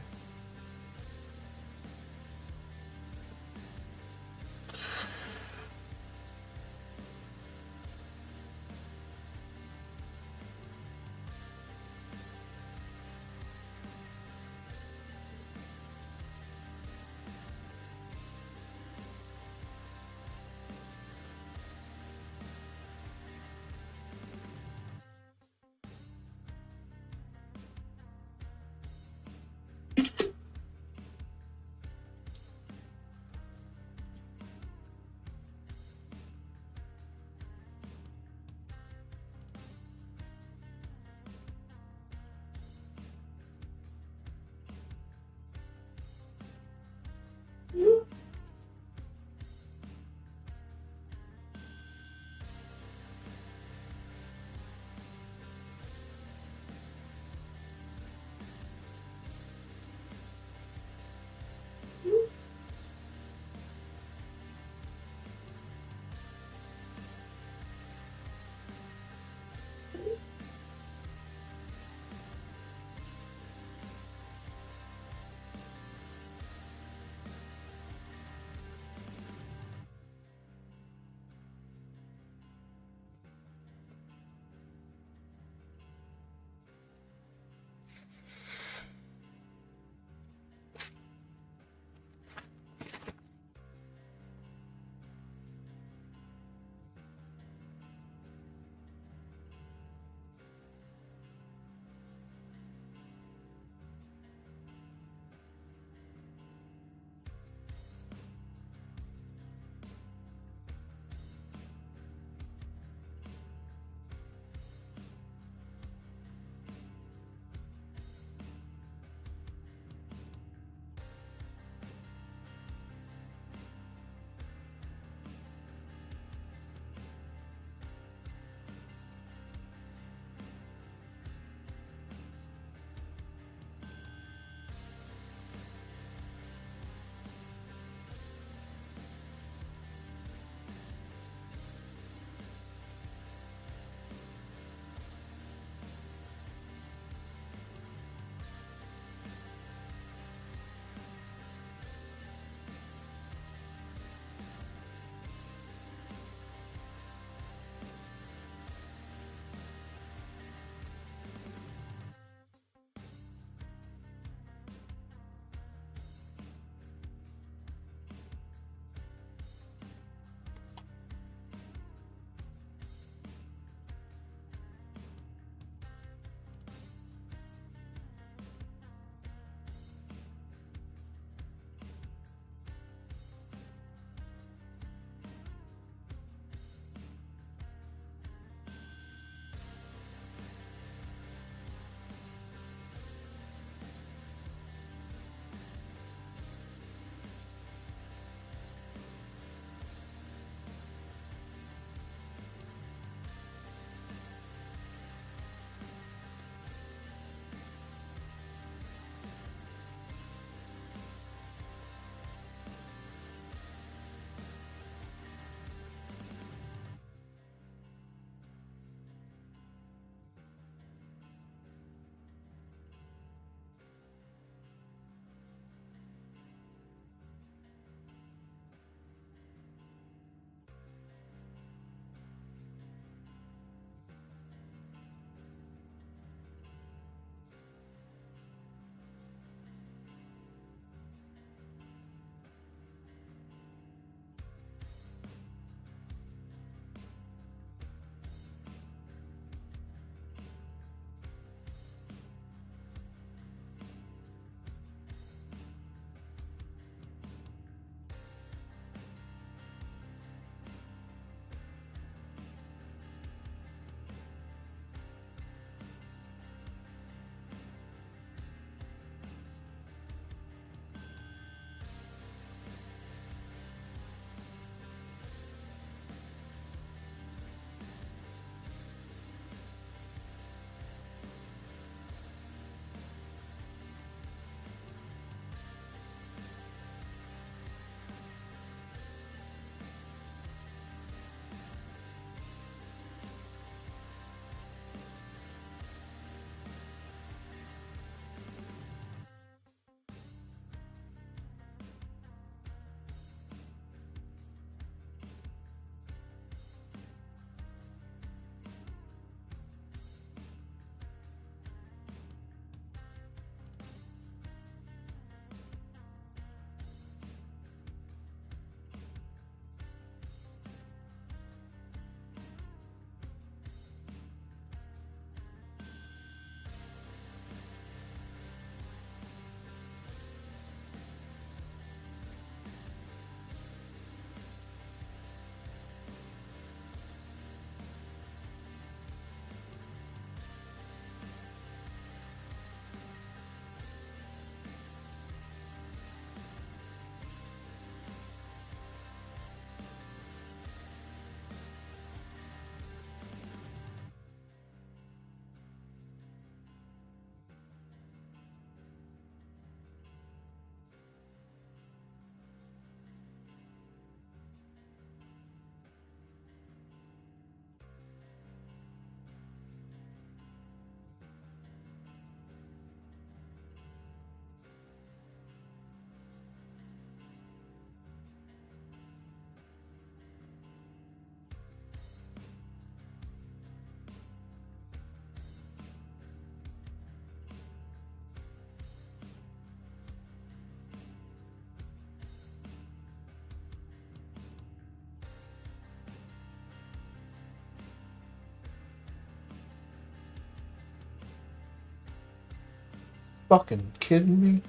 fucking kidding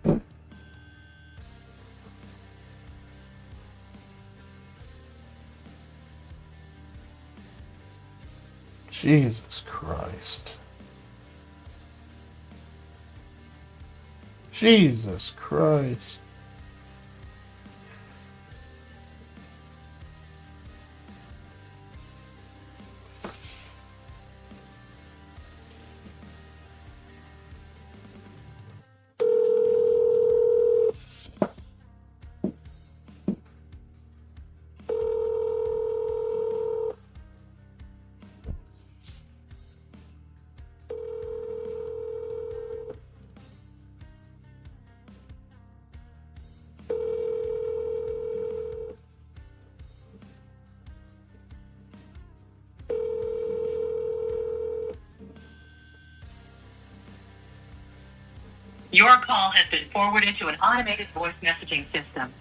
me? Jesus Christ. Jesus Christ. Your call has been forwarded to an automated voice messaging system.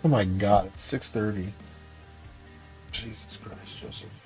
Oh my God, it's 6:30. Jesus Christ, Joseph.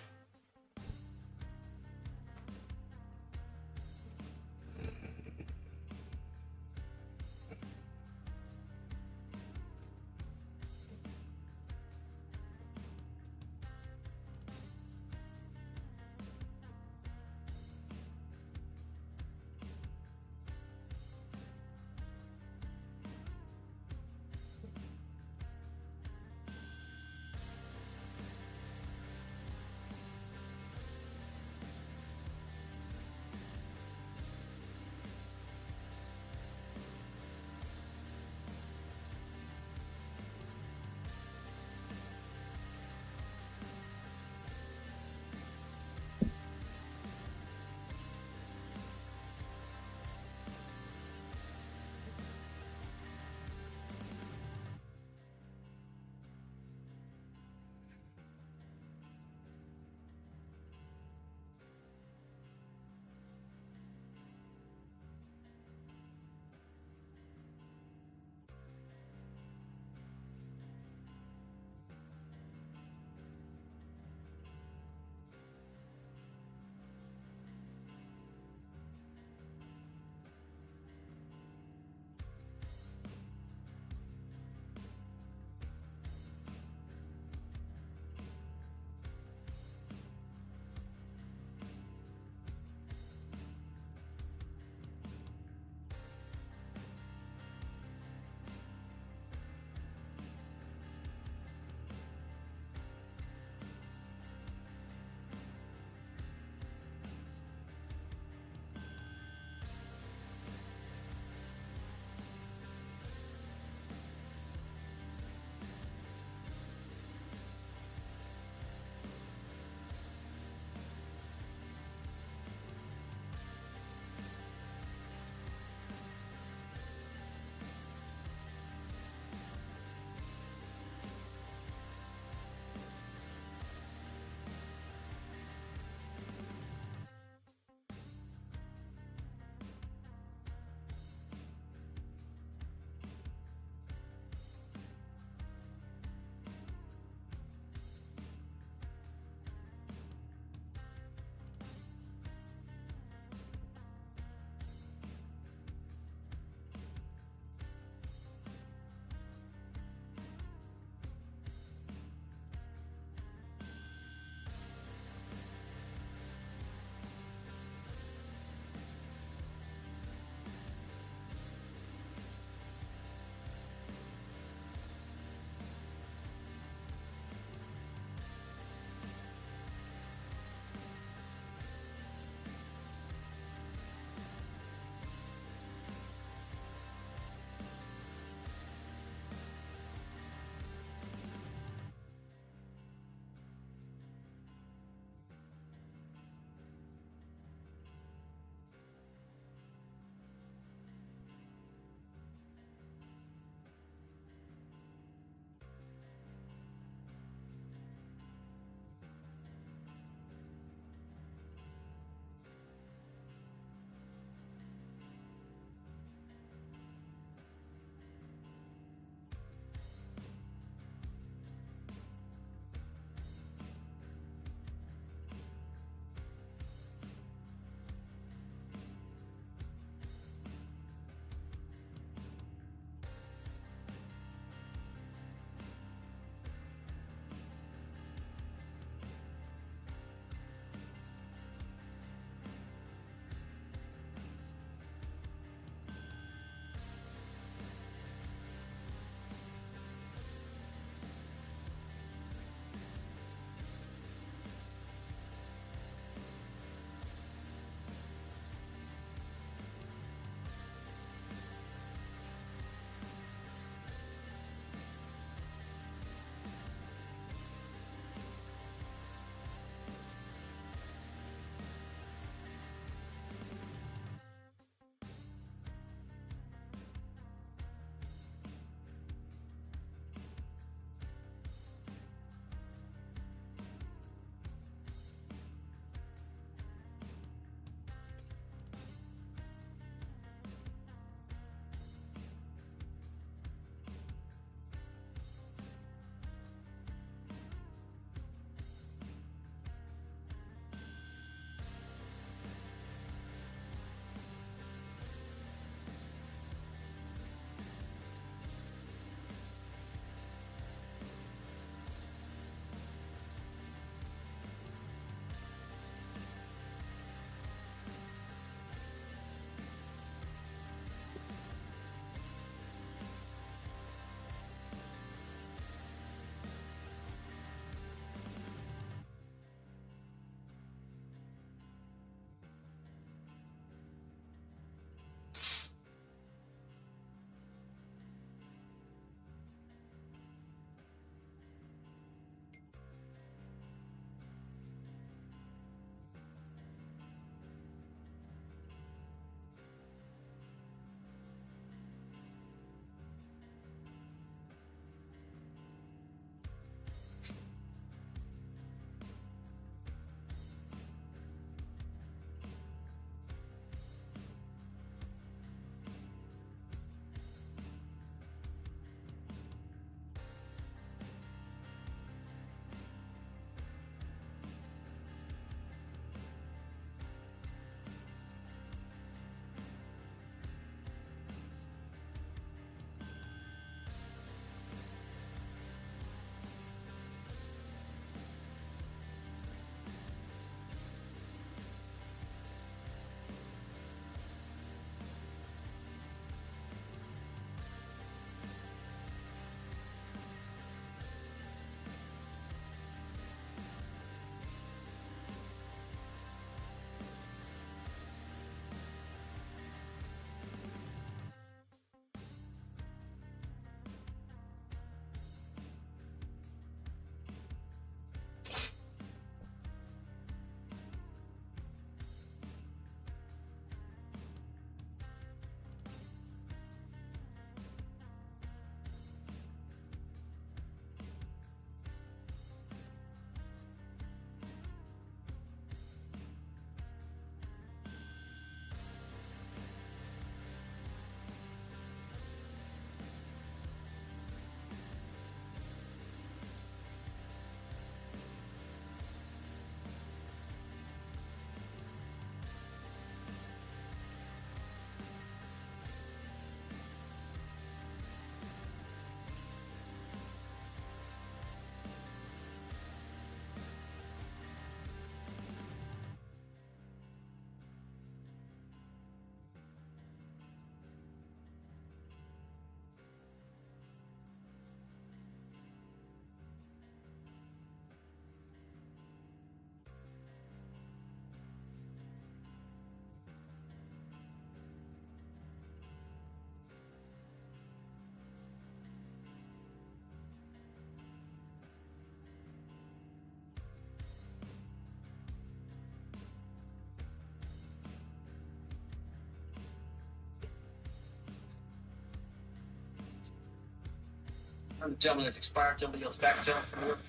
The gentleman has expired. Gentleman yields back. Gentleman from work.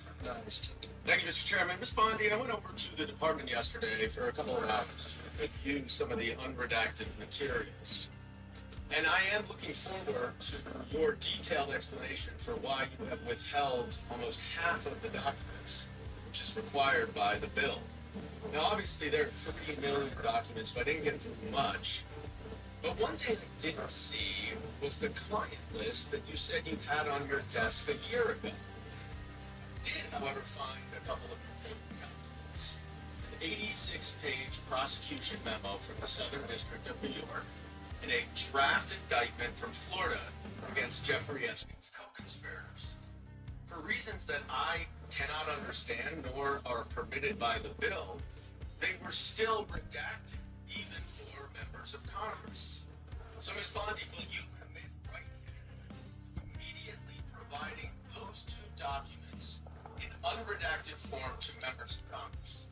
Thank you, Mr. Chairman. Ms. Bondi, I went over to the department yesterday for a couple of hours to review some of the unredacted materials. And I am looking forward to your detailed explanation for why you have withheld almost half of the documents, which is required by the bill. Now, obviously, there are 3 million documents, so I didn't get through much. But one thing I didn't see was the client list that you said you had on your desk a year ago. I did, however, find a couple of important documents. An 86-page prosecution memo from the Southern District of New York, and a draft indictment from Florida against Jeffrey Epstein's co-conspirators. For reasons that I cannot understand nor are permitted by the bill, they were still redacted, even for members of Congress. So, Ms. Bondi, will you commit right here to immediately providing those 2 documents in unredacted form to members of Congress?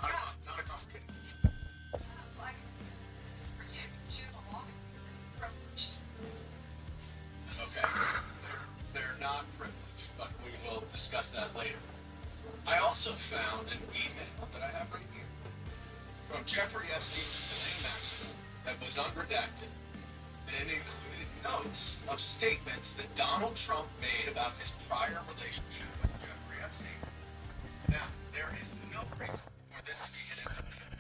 Not a complicated. Okay, they're not privileged, but we will discuss that later. I also found an email that I have right here from Jeffrey Epstein to Ghislaine Maxwell that was unredacted, and it included notes of statements that Donald Trump made about his prior relationship with Jeffrey Epstein. Now, there is no reason for this to be hidden from people.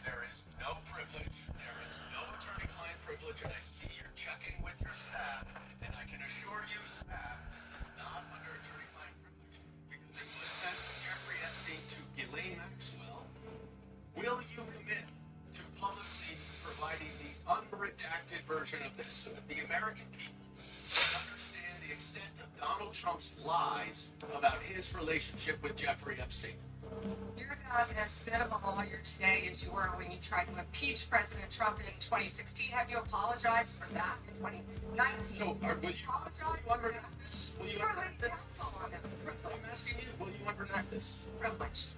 There is no privilege, there is no attorney-client privilege, and I see you're checking with your staff, and I can assure you, staff, this is not under attorney-client privilege, because it was sent from Jeffrey Epstein to Ghislaine Maxwell. Will you commit to publicly providing the unredacted version of this so that the American people understand the extent of Donald Trump's lies about his relationship with Jeffrey Epstein? You're not as good of a lawyer today as you were when you tried to impeach President Trump in 2016. Have you apologized for that in 2019? So, will you unredact this? Will you You're unredact leading this? counsel on it. I'm asking you, will you unredact this? Privileged.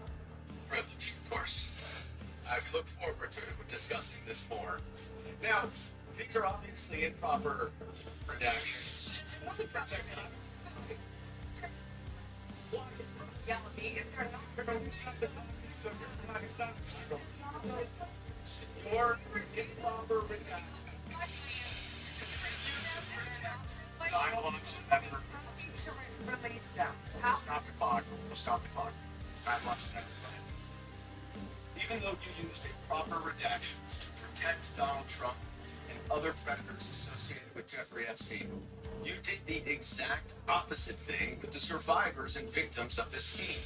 Privilege, of course. I look forward to discussing this more. Now, these are obviously improper redactions. Protect time. Why? Yell at me if they're not. Your improper redaction continue to protect dialogues and effort. Helping to release them. How? Stop the clock. We'll stop the clock. Guidelines and everything. Even though you used improper redactions to protect Donald Trump and other predators associated with Jeffrey Epstein, you did the exact opposite thing with the survivors and victims of this scheme.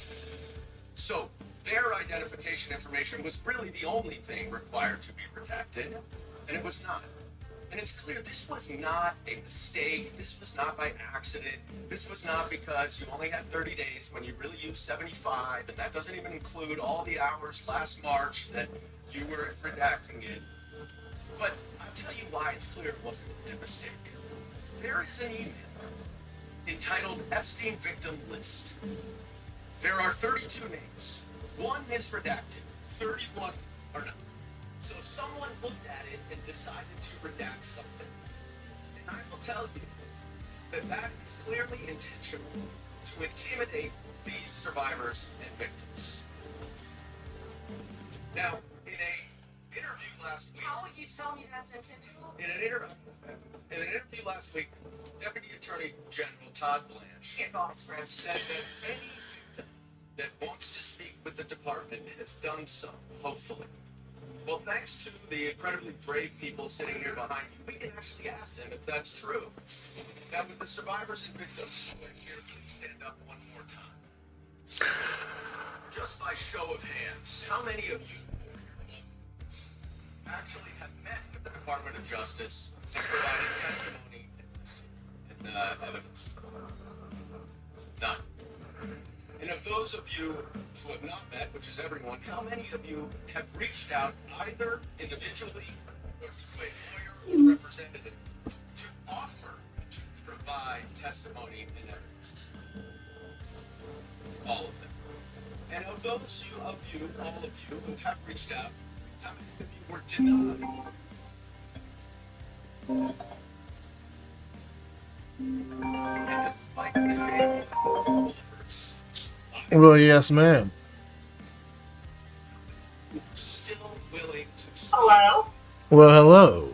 So, their identification information was really the only thing required to be redacted, and it was not. And it's clear this was not a mistake, this was not by accident, this was not because you only had 30 days when you really used 75, and that doesn't even include all the hours last March that you were redacting it. But I'll tell you why it's clear it wasn't a mistake. There is an email entitled Epstein Victim List. There are 32 names. One is redacted, 31 are not. So someone looked at it and decided to redact something. And I will tell you that that is clearly intentional to intimidate these survivors and victims. Now, in an interview last week... How will you tell me that's intentional? In an interview last week, Deputy Attorney General Todd Blanche Get off script. said that any victim that wants to speak with the department has done so, hopefully. Well, thanks to the incredibly brave people sitting here behind you, we can actually ask them if that's true. Now, with the survivors and victims who are here, please stand up one more time. Just by show of hands, how many of you actually have met with the Department of Justice and provided testimony and evidence? None. And of those of you who have not met, which is everyone, how many of you have reached out either individually or through a lawyer or representative to offer to provide testimony and evidence? All of them. And of those of you, all of you who have reached out, how many of you were denied? And despite the painful efforts, Well, yes, ma'am. still willing to speak. Hello? Well, hello.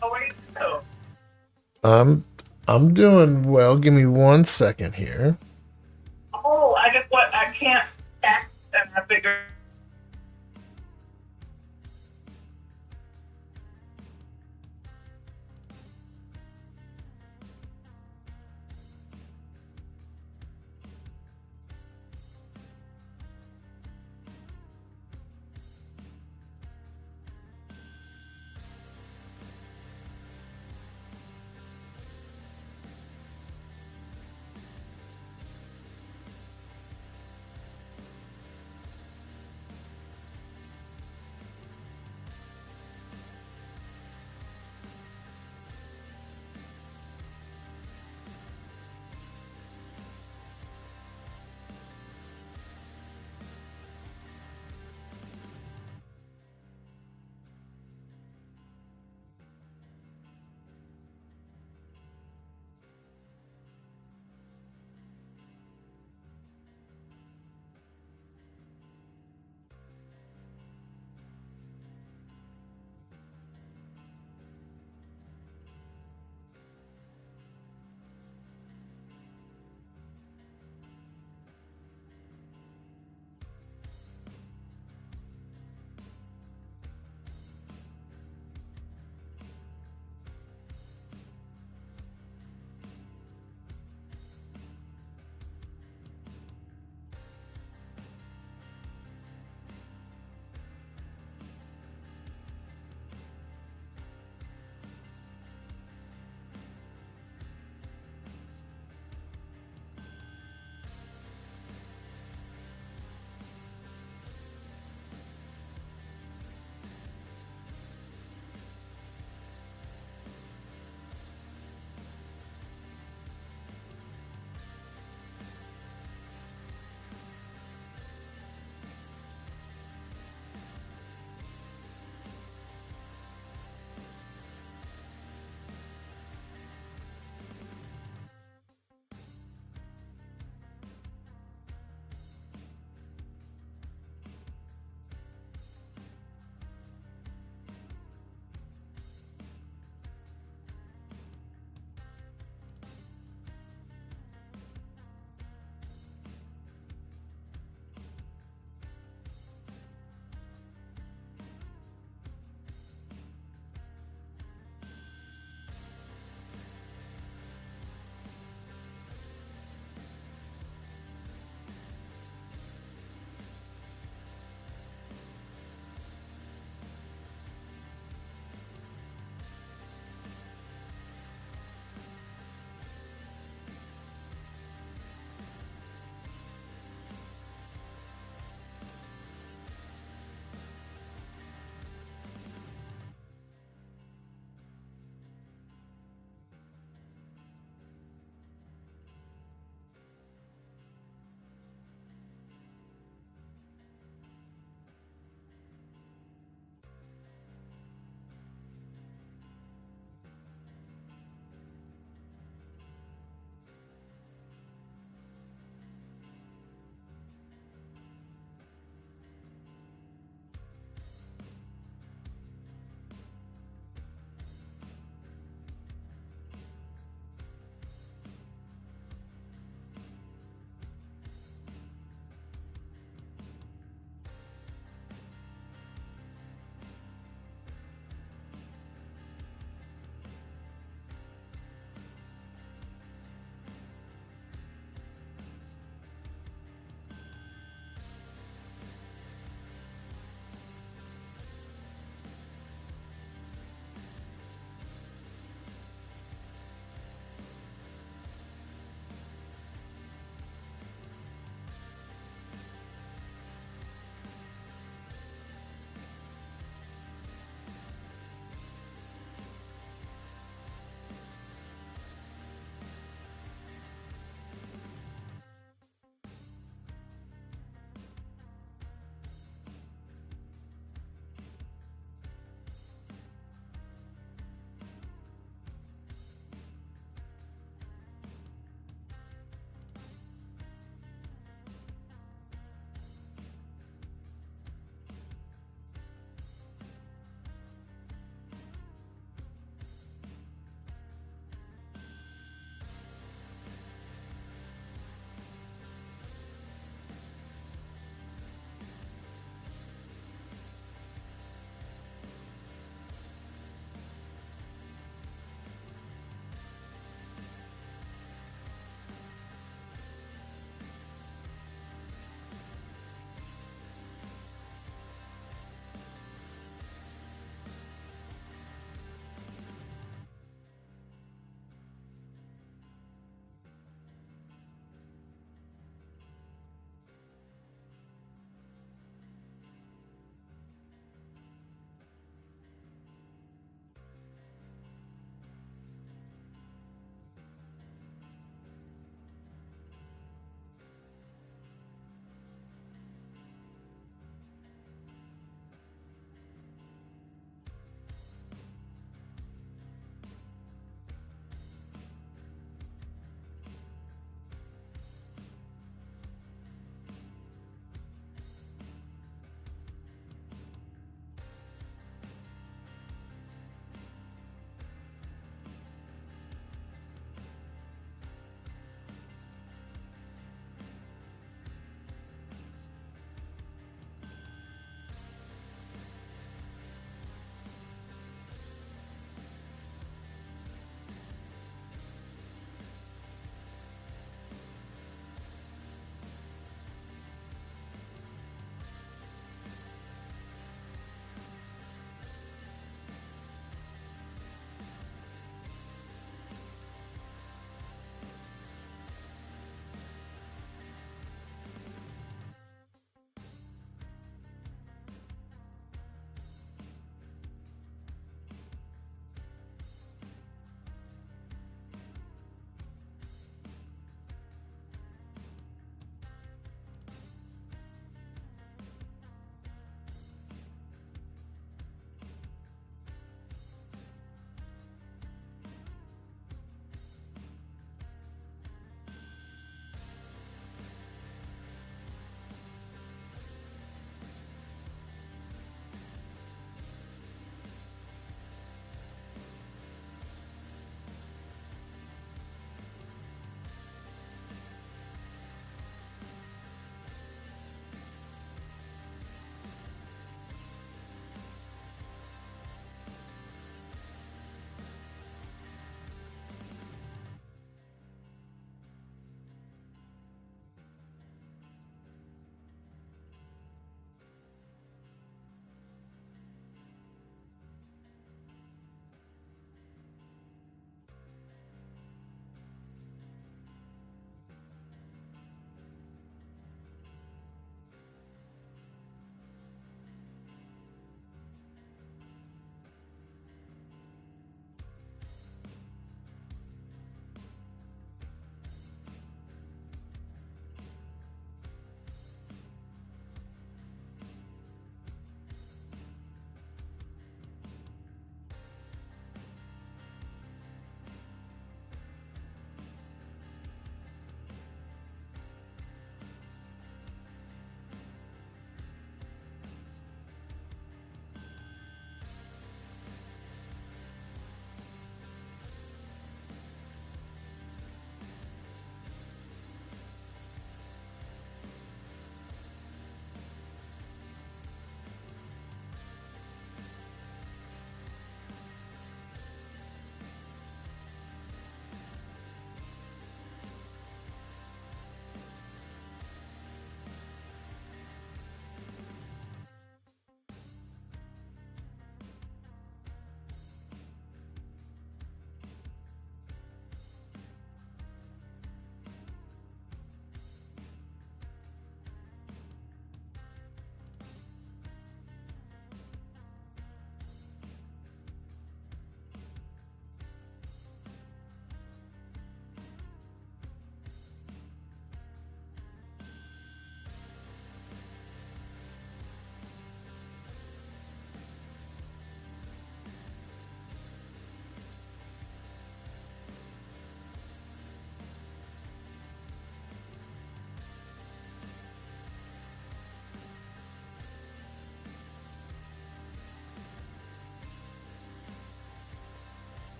How are you? I'm doing well. Give me 1 second here. Oh, I can't act, and I figured.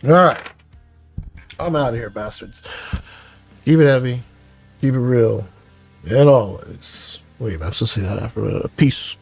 All right. I'm out of here, bastards. Keep it heavy. Keep it real. And always. Wait, I'm supposed to say that after. Peace.